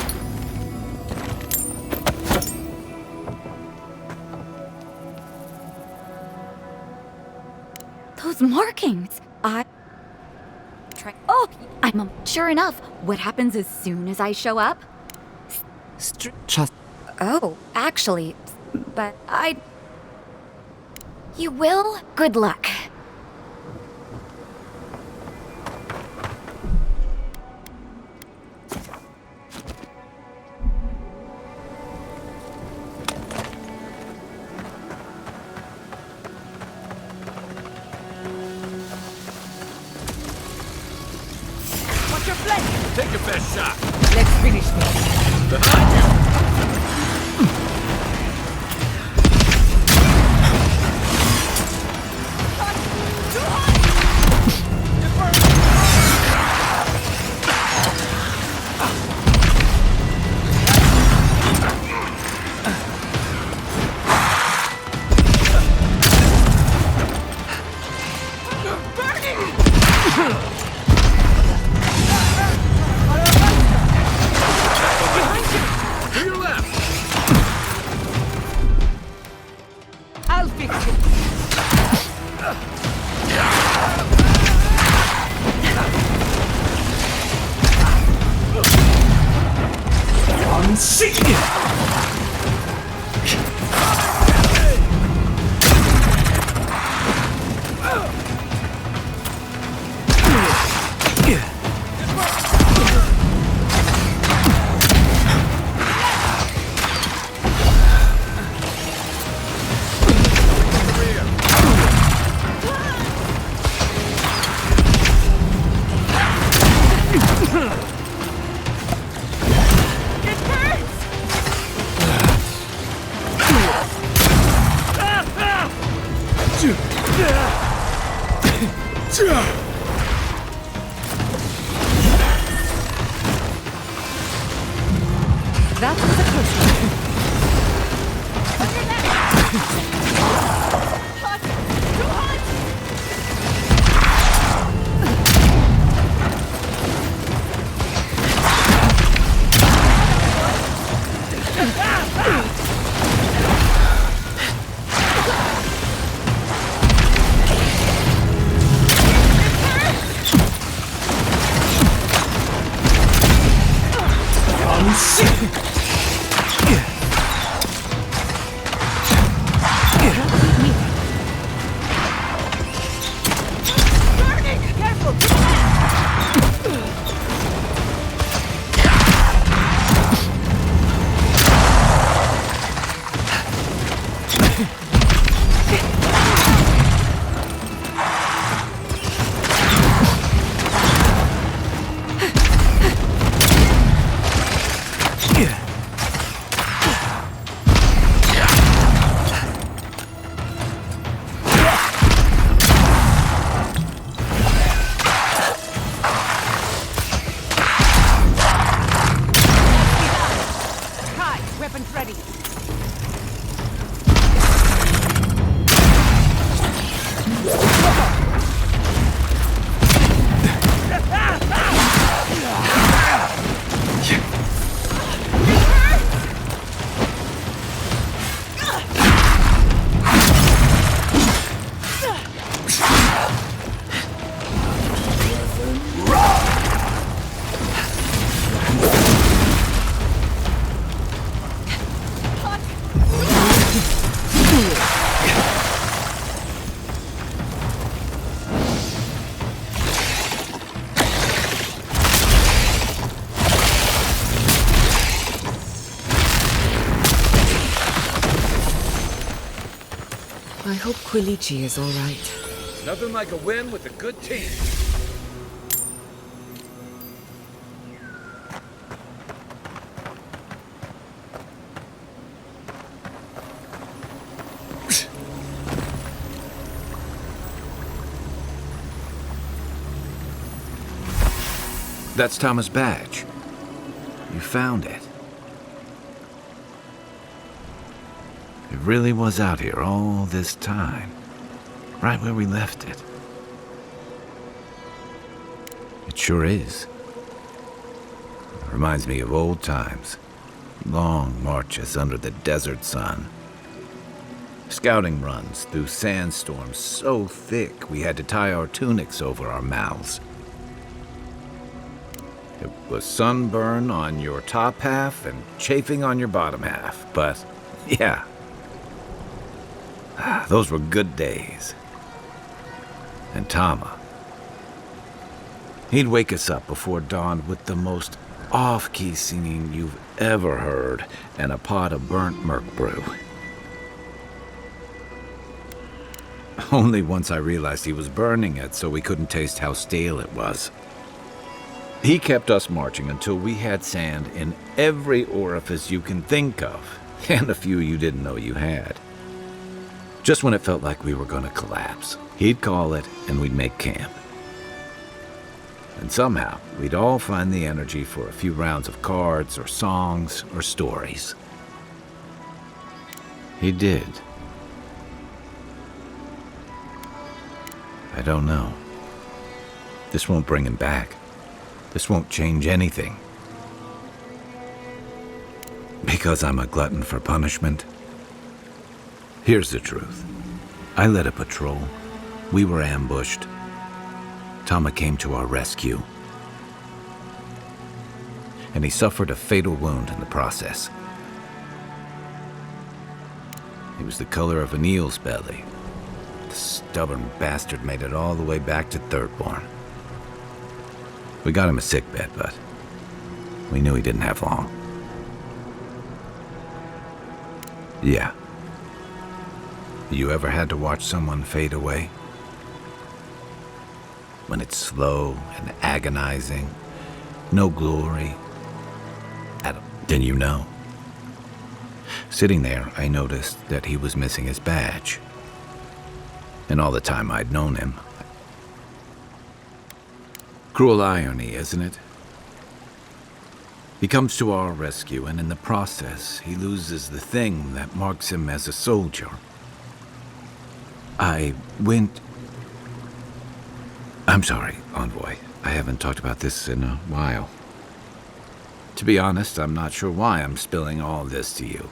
[SPEAKER 21] Those markings! Sure enough, what happens as soon as I show up?
[SPEAKER 15] Just.
[SPEAKER 21] Oh, actually, but You will? Good luck.
[SPEAKER 20] Watch your flank!
[SPEAKER 2] Take your best shot.
[SPEAKER 20] Let's finish this.
[SPEAKER 2] Behind you.
[SPEAKER 15] That was a close one.
[SPEAKER 20] Hot! Too hot!
[SPEAKER 15] I hope Quilici is all right.
[SPEAKER 7] Nothing like a win with a good team.
[SPEAKER 2] That's Thomas' badge. You found it. It really was out here all this time. Right where we left it. It sure is. Reminds me of old times. Long marches under the desert sun. Scouting runs through sandstorms so thick we had to tie our tunics over our mouths. It was sunburn on your top half and chafing on your bottom half, but yeah. Those were good days. And Tama. He'd wake us up before dawn with the most off-key singing you've ever heard and a pot of burnt merc brew. Only once I realized he was burning it so we couldn't taste how stale it was. He kept us marching until we had sand in every orifice you can think of, and a few you didn't know you had. Just when it felt like we were gonna collapse, he'd call it and we'd make camp. And somehow, we'd all find the energy for a few rounds of cards or songs or stories. He did. I don't know. This won't bring him back. This won't change anything. Because I'm a glutton for punishment? Here's the truth. I led a patrol. We were ambushed. Tama came to our rescue. And he suffered a fatal wound in the process. He was the color of an eel's belly. The stubborn bastard made it all the way back to Thirdborn. We got him a sickbed, but we knew he didn't have long. Yeah. You ever had to watch someone fade away? When it's slow and agonizing, no glory, then you know. Sitting there, I noticed that he was missing his badge. And all the time I'd known him. Cruel irony, isn't it?
[SPEAKER 5] He comes to our rescue, and in the process, he loses the thing that marks him as a soldier. I'm sorry, Envoy. I haven't talked about this in a while. To be honest, I'm not sure why I'm spilling all this to you.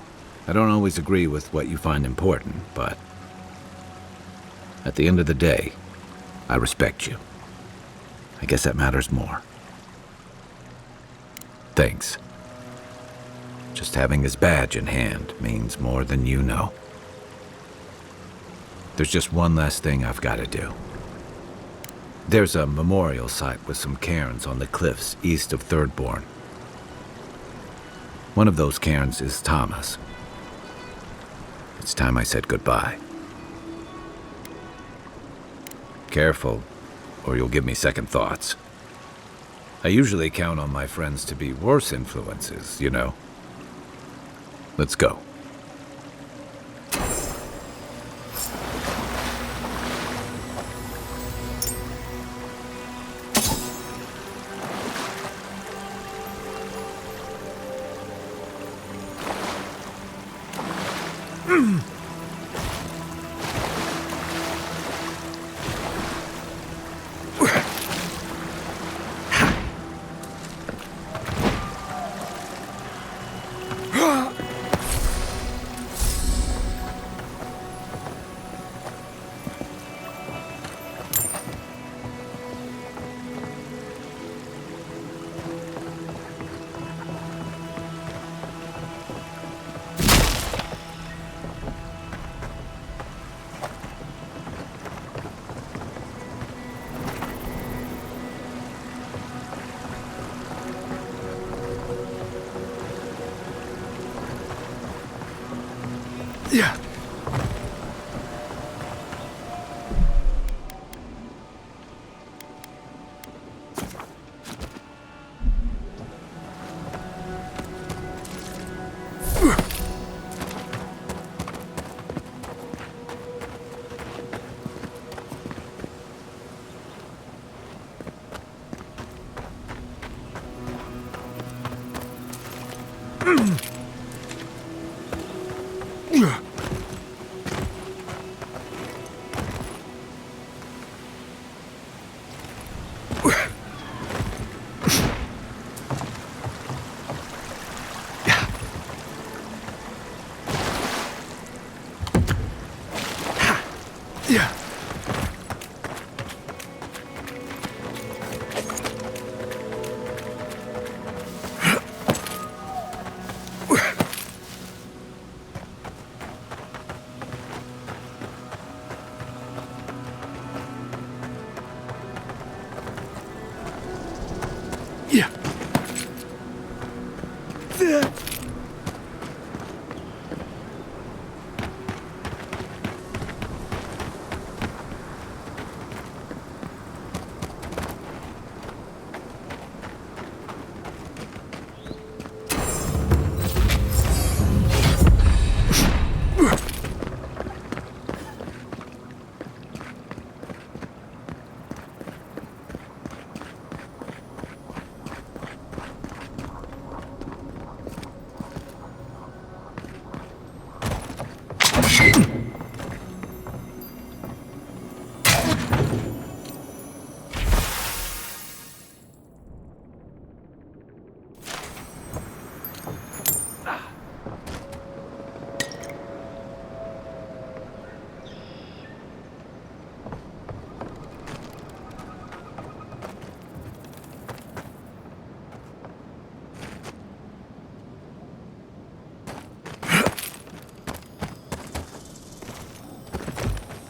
[SPEAKER 5] I don't always agree with what you find important, but at the end of the day, I respect you. I guess that matters more. Thanks. Just having his badge in hand means more than you know. There's just one last thing I've got to do. There's a memorial site with some cairns on the cliffs east of Thirdborn. One of those cairns is Thomas. It's time I said goodbye. Careful, or you'll give me second thoughts. I usually count on my friends to be worse influences, you know. Let's go.
[SPEAKER 2] Yeah.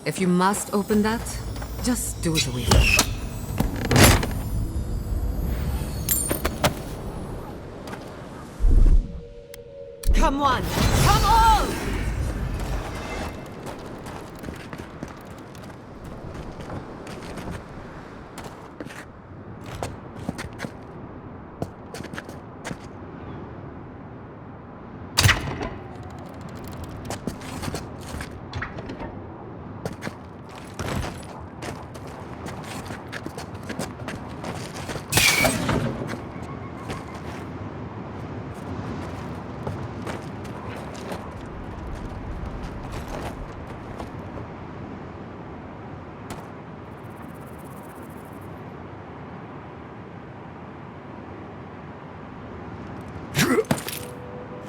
[SPEAKER 15] If you must open that, just do it away.
[SPEAKER 3] Come on! Come on!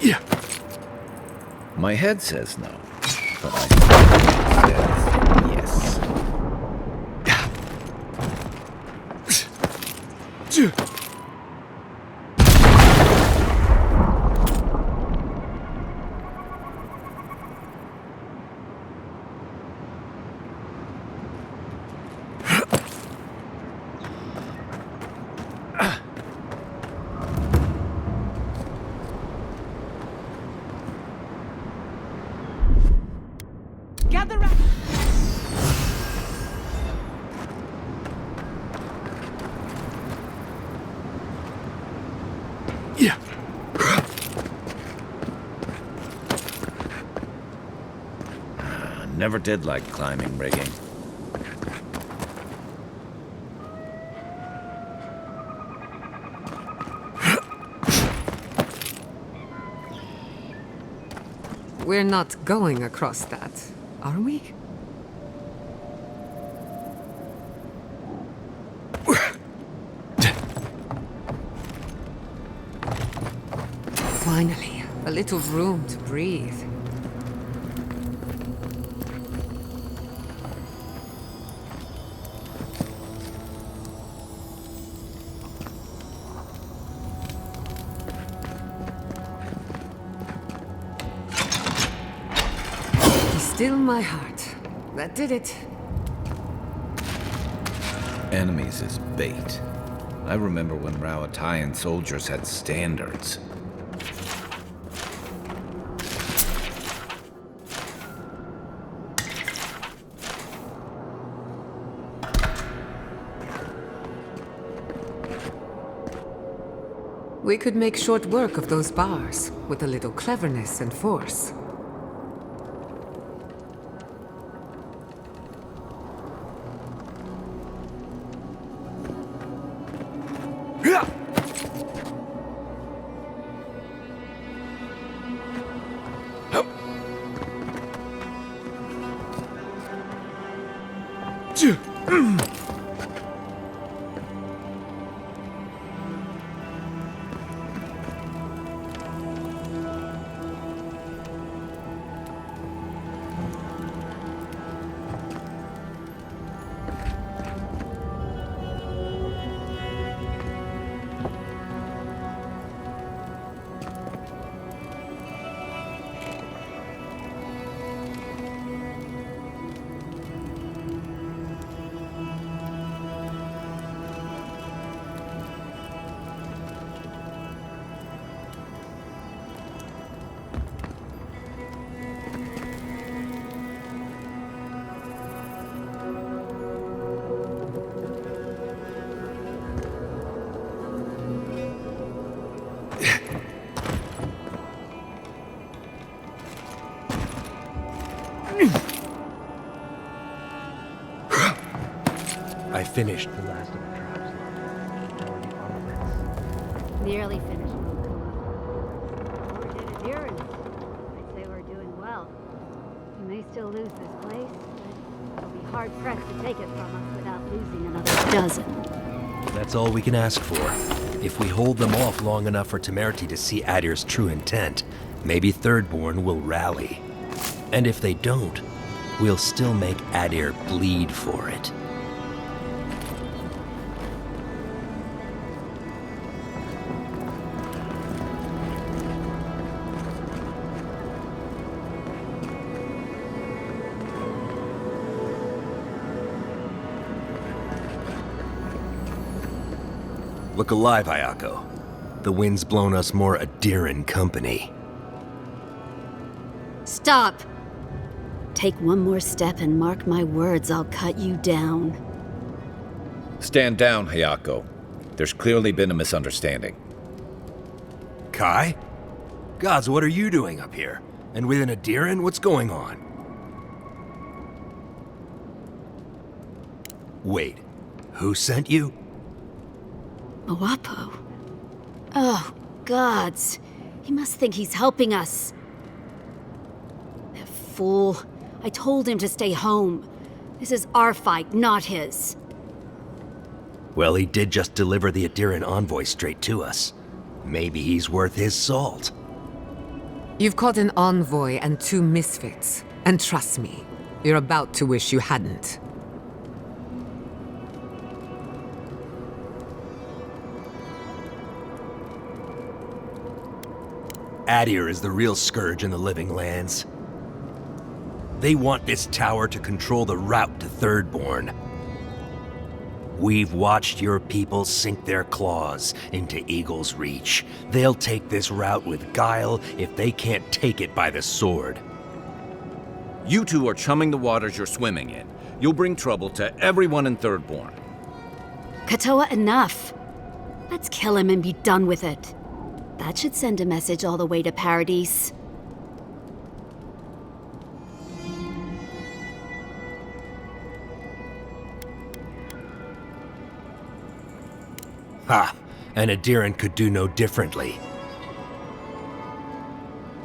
[SPEAKER 2] Yeah.
[SPEAKER 5] My head says no, but my heart says yes.
[SPEAKER 20] Gather round.
[SPEAKER 2] Yeah.
[SPEAKER 5] Never did like climbing rigging.
[SPEAKER 15] We're not going across that, are we? Finally, a little room to breathe. Still my heart. That did it.
[SPEAKER 5] Enemies is bait. I remember when Rawatayan soldiers had standards.
[SPEAKER 15] We could make short work of those bars, with a little cleverness and force.
[SPEAKER 9] I finished the last of the traps.
[SPEAKER 11] Nearly finished. We did it here, and I'd say we're doing well. We may still lose this place, but it'll be hard-pressed to take it from us without losing another dozen.
[SPEAKER 9] That's all we can ask for. If we hold them off long enough for Temerity to see Adir's true intent, maybe Thirdborn will rally. And if they don't, we'll still make Adir bleed for it. Look alive, Ayako. The wind's blown us more Adiran company.
[SPEAKER 11] Stop! Take one more step and mark my words, I'll cut you down.
[SPEAKER 5] Stand down, Hayako. There's clearly been a misunderstanding.
[SPEAKER 9] Kai? Gods, what are you doing up here? And with an Adiran, what's going on? Wait, who sent you?
[SPEAKER 11] Moapo. Oh, gods. He must think he's helping us. That fool. I told him to stay home. This is our fight, not his.
[SPEAKER 9] Well, he did just deliver the Adiran envoy straight to us. Maybe he's worth his salt.
[SPEAKER 15] You've caught an envoy and 2 misfits. And trust me, you're about to wish you hadn't.
[SPEAKER 9] ADATA is the real scourge in the living lands. They want this tower to control the route to Thirdborn. We've watched your people sink their claws into Eagle's Reach. They'll take this route with guile if they can't take it by the sword.
[SPEAKER 5] You two are chumming the waters you're swimming in. You'll bring trouble to everyone in Thirdborn.
[SPEAKER 13] Katoa, enough. Let's kill him and be done with it. That should send a message all the way to Paradise.
[SPEAKER 9] Ha! And Adiran could do no differently.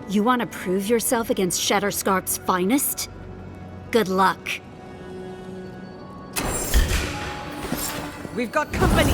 [SPEAKER 13] You want to prove yourself against Shatterscarp's finest? Good luck.
[SPEAKER 15] We've got company!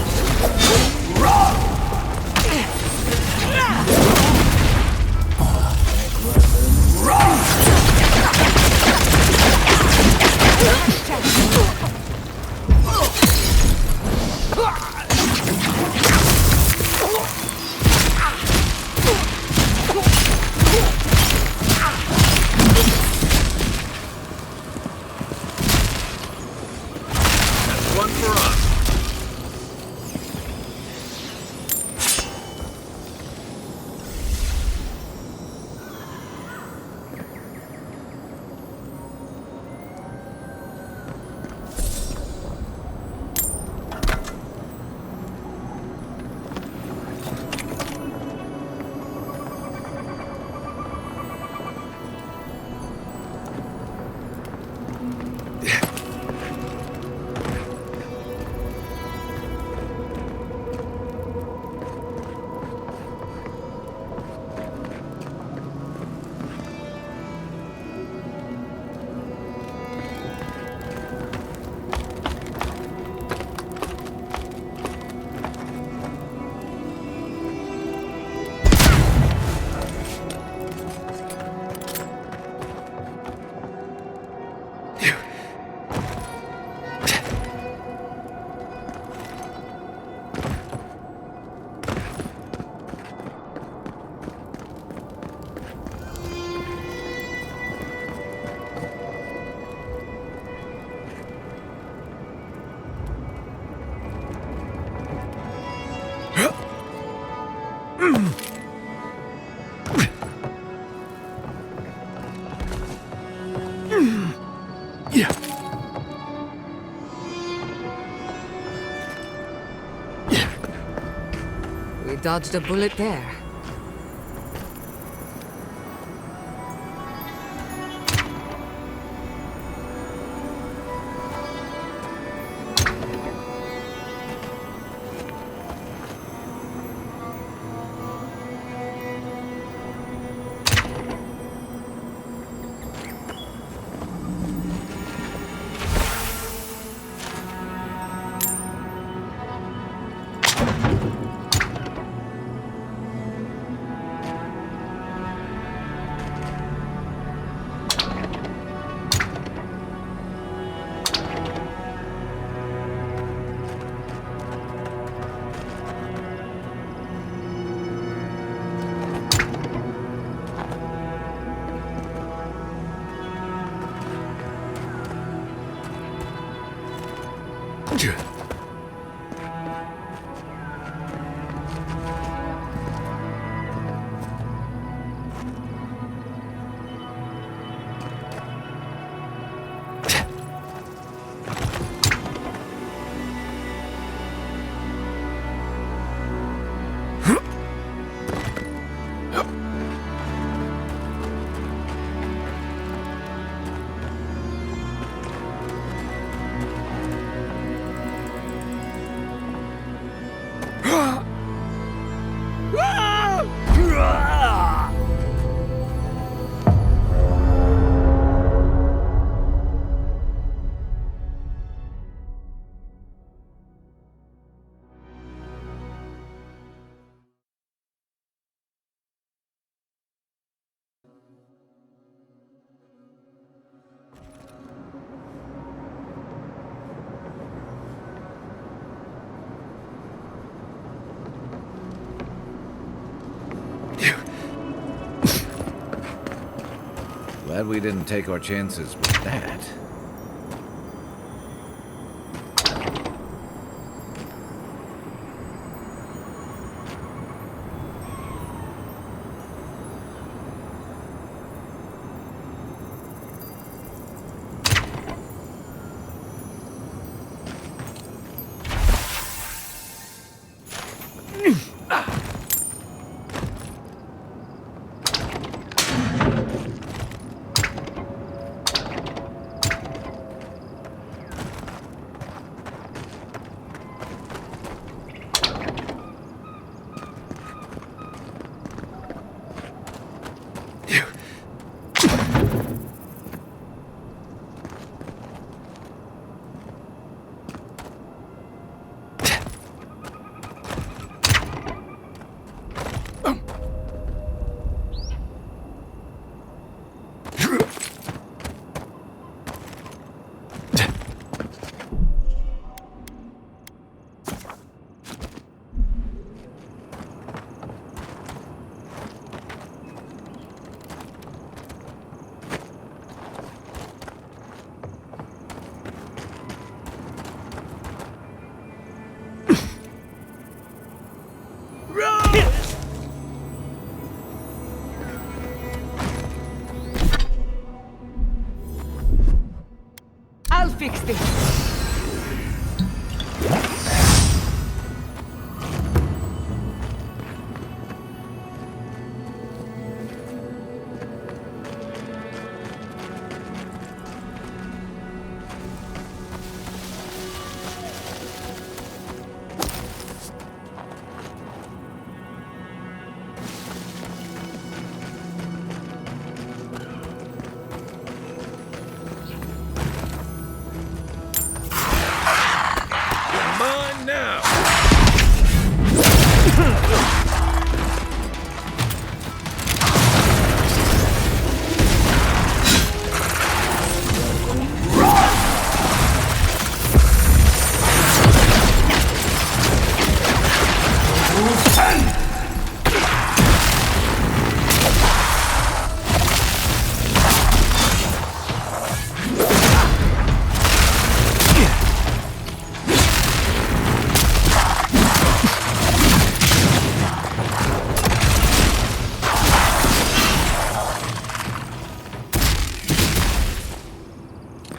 [SPEAKER 5] That's one for us.
[SPEAKER 15] We dodged a bullet there.
[SPEAKER 5] Glad we didn't take our chances with that.
[SPEAKER 20] I'll fix this.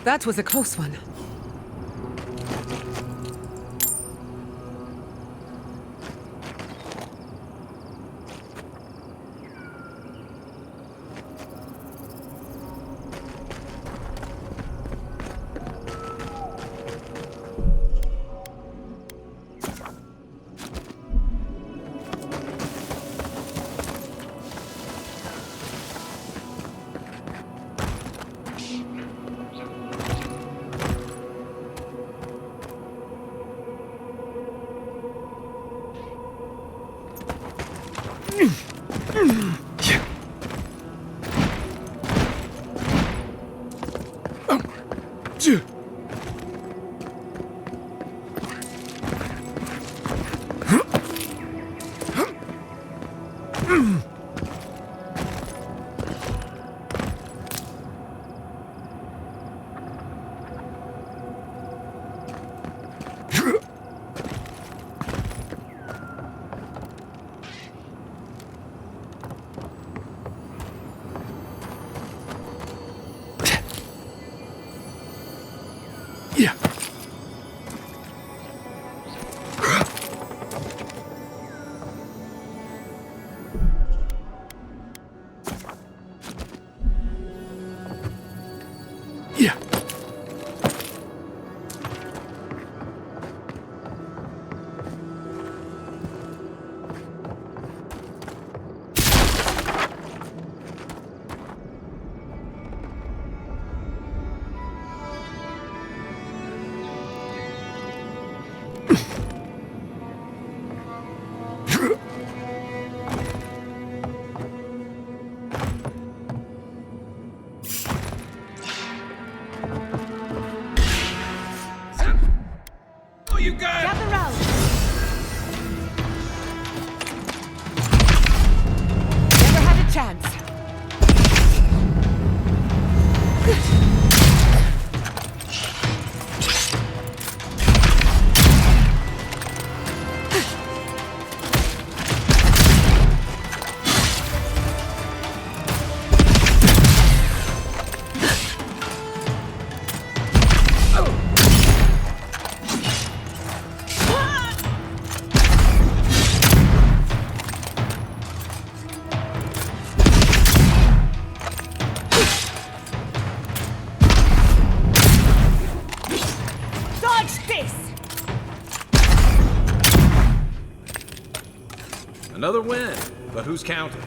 [SPEAKER 15] That was a close one.
[SPEAKER 14] Another win, but who's counting?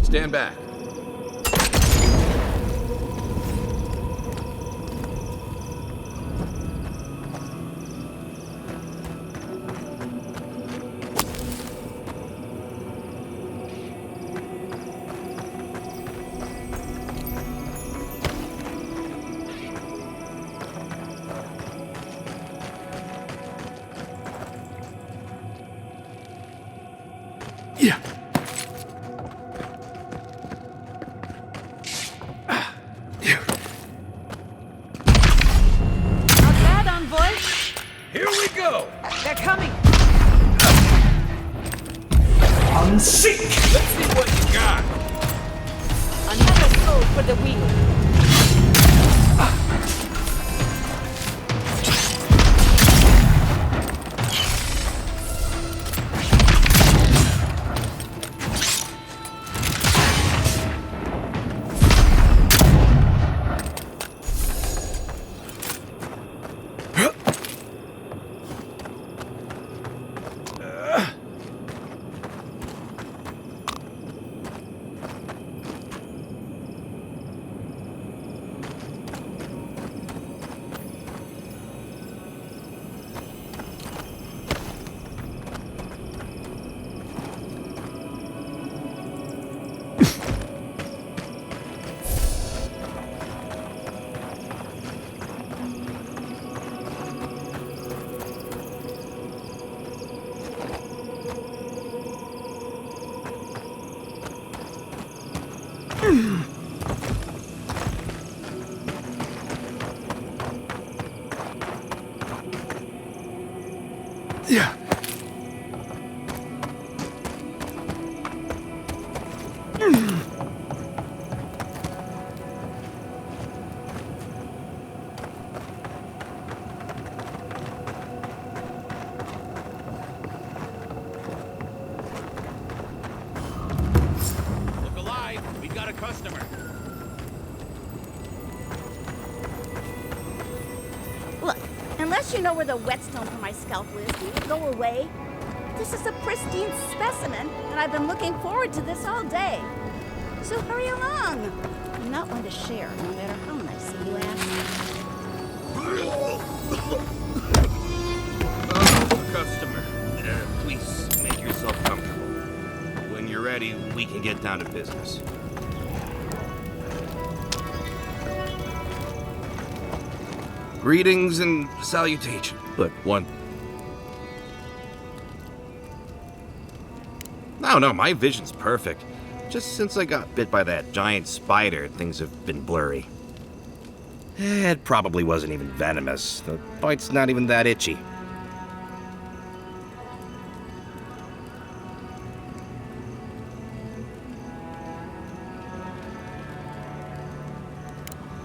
[SPEAKER 14] Stand back.
[SPEAKER 2] Yeah.
[SPEAKER 20] Not bad, Envoy.
[SPEAKER 14] Here we go.
[SPEAKER 20] They're coming.
[SPEAKER 2] Unseek!
[SPEAKER 14] Let's see what you got.
[SPEAKER 20] Another soul for the wheel.
[SPEAKER 2] Yeah.
[SPEAKER 14] Look alive. We've got a customer.
[SPEAKER 22] Look, unless you know where the whetstone for my scalpel is, will you go away? This is a pristine specimen, and I've been looking forward to this all day. So hurry along. I'm not one to share, no matter how nicely you ask.
[SPEAKER 8] Customer, please make yourself comfortable. When you're ready, we can get down to business. Greetings and salutation. But one... No, my vision's perfect. Just since I got bit by that giant spider, things have been blurry. It probably wasn't even venomous. The bite's not even that itchy.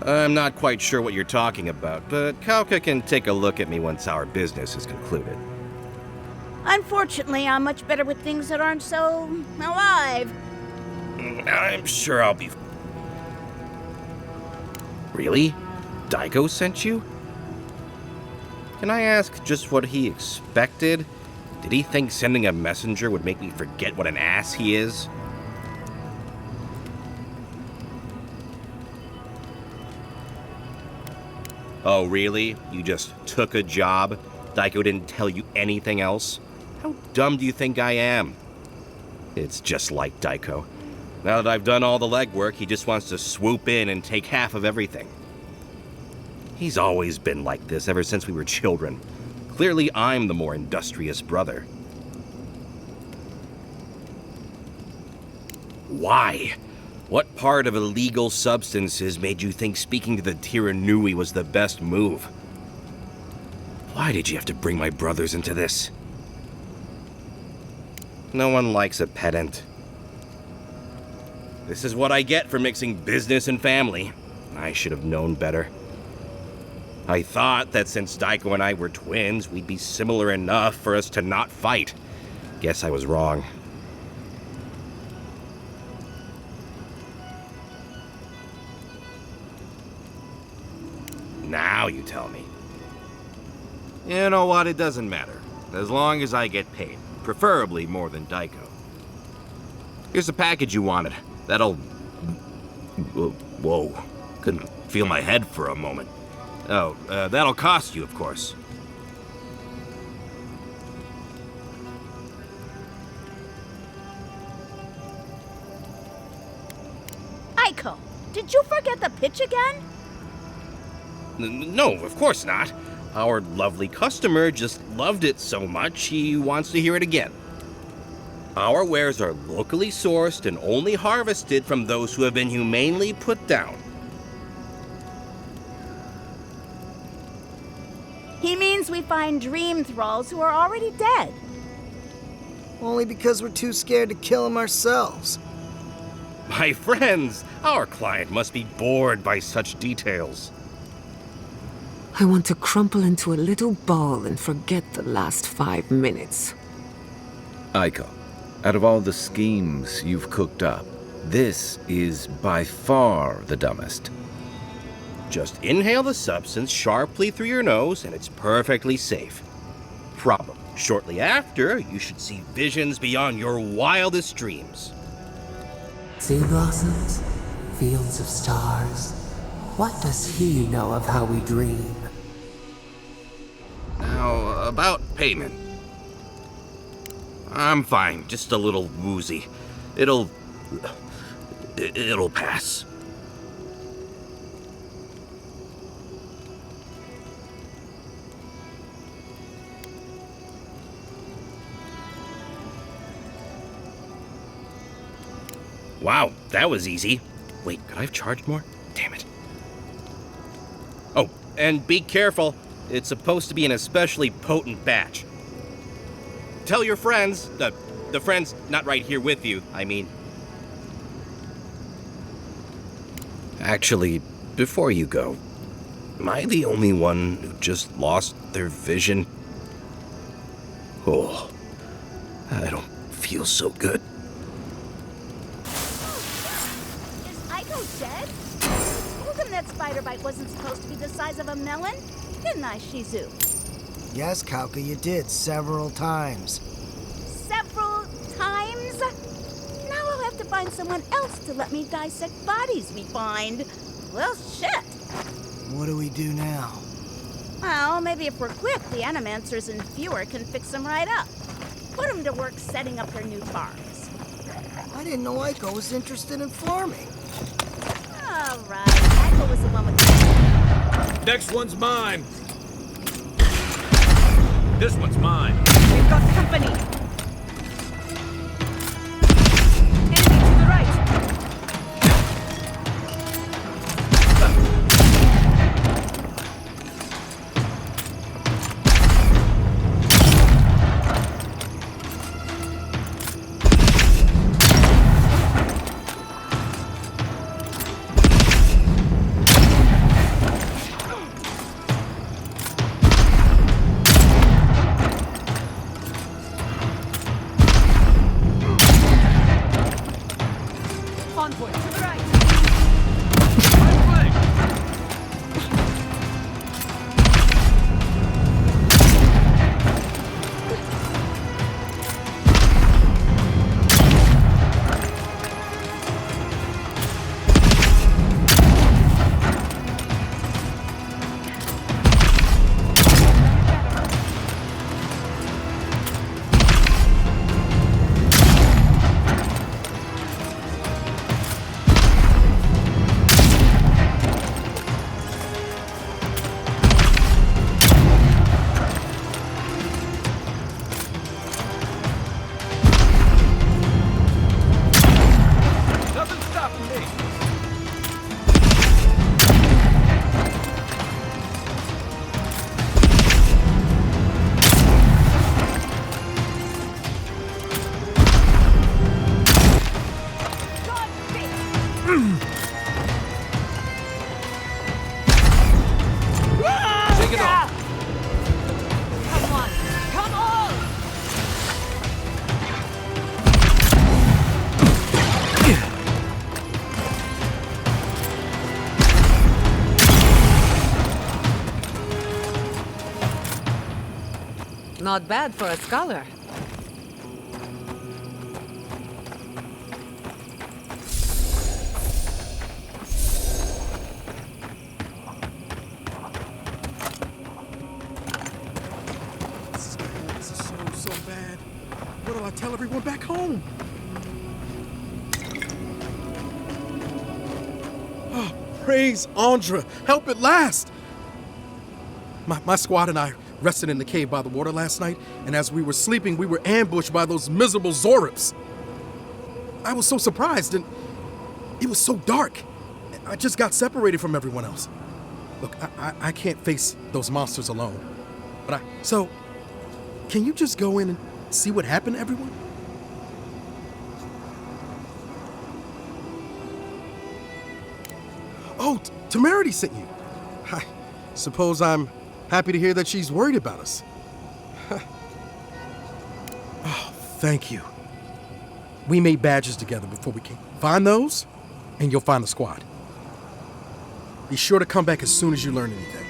[SPEAKER 8] I'm not quite sure what you're talking about, but Kauka can take a look at me once our business is concluded.
[SPEAKER 22] Unfortunately, I'm much better with things that aren't so alive.
[SPEAKER 8] I'm sure I'll be... Really? Daiko sent you? Can I ask just what he expected? Did he think sending a messenger would make me forget what an ass he is? Oh, really? You just took a job? Daiko didn't tell you anything else? How dumb do you think I am? It's just like Daiko. Now that I've done all the legwork, he just wants to swoop in and take half of everything. He's always been like this ever since we were children. Clearly, I'm the more industrious brother. Why? What part of illegal substances made you think speaking to the Tiranui was the best move? Why did you have to bring my brothers into this? No one likes a pedant. This is what I get for mixing business and family. I should have known better. I thought that since Daiko and I were twins, we'd be similar enough for us to not fight. Guess I was wrong. Now you tell me. You know what? It doesn't matter. As long as I get paid. Preferably more than Daiko. Here's the package you wanted. That'll... Whoa. Couldn't feel my head for a moment. Oh, that'll cost you, of course.
[SPEAKER 22] Aiko, did you forget the pitch again?
[SPEAKER 8] No, of course not. Our lovely customer just loved it so much he wants to hear it again. Our wares are locally sourced and only harvested from those who have been humanely put down.
[SPEAKER 22] He means we find dream thralls who are already dead.
[SPEAKER 12] Only because we're too scared to kill them ourselves.
[SPEAKER 8] My friends, our client must be bored by such details.
[SPEAKER 15] I want to crumple into a little ball and forget the last 5 minutes.
[SPEAKER 5] Aiko, out of all the schemes you've cooked up, this is by far the dumbest.
[SPEAKER 8] Just inhale the substance sharply through your nose and it's perfectly safe. Probably shortly after, you should see visions beyond your wildest dreams.
[SPEAKER 19] Sea blossoms, fields of stars. What does he know of how we dream?
[SPEAKER 8] Now, about payment. I'm fine, just a little woozy. It'll pass. Wow, that was easy. Wait, could I have charged more? Damn it. Oh, and be careful. It's supposed to be an especially potent batch. Tell your friends, the friends not right here with you, I mean. Actually, before you go, am I the only one who just lost their vision? Oh, I don't feel so good.
[SPEAKER 22] Is Aiko dead? I told him that spider bite wasn't supposed to be the size of a melon. Didn't I, Shizu?
[SPEAKER 12] Yes, Kauka, you did several times.
[SPEAKER 22] Several times? Now I'll have to find someone else to let me dissect bodies we find. Well, shit.
[SPEAKER 12] What do we do now?
[SPEAKER 22] Well, maybe if we're quick, the animancers and viewer can fix them right up. Put them to work setting up their new farms.
[SPEAKER 12] I didn't know Aiko was interested in farming.
[SPEAKER 22] All right, Aiko was the one with the...
[SPEAKER 14] Next one's mine. This one's mine.
[SPEAKER 20] We've got company. Enemy to the right.
[SPEAKER 15] Not bad for a scholar.
[SPEAKER 16] This is so bad. What do I tell everyone back home? Oh, praise Andra. Help at last. My squad and I rested in the cave by the water last night, and as we were sleeping, we were ambushed by those miserable Zorips. I was so surprised, and it was so dark. I just got separated from everyone else. Look, I can't face those monsters alone. So, can you just go in and see what happened to everyone? Oh, Temerity sent you. I suppose I'm happy to hear that she's worried about us. Oh, thank you. We made badges together before we came. Find those, and you'll find the squad. Be sure to come back as soon as you learn anything.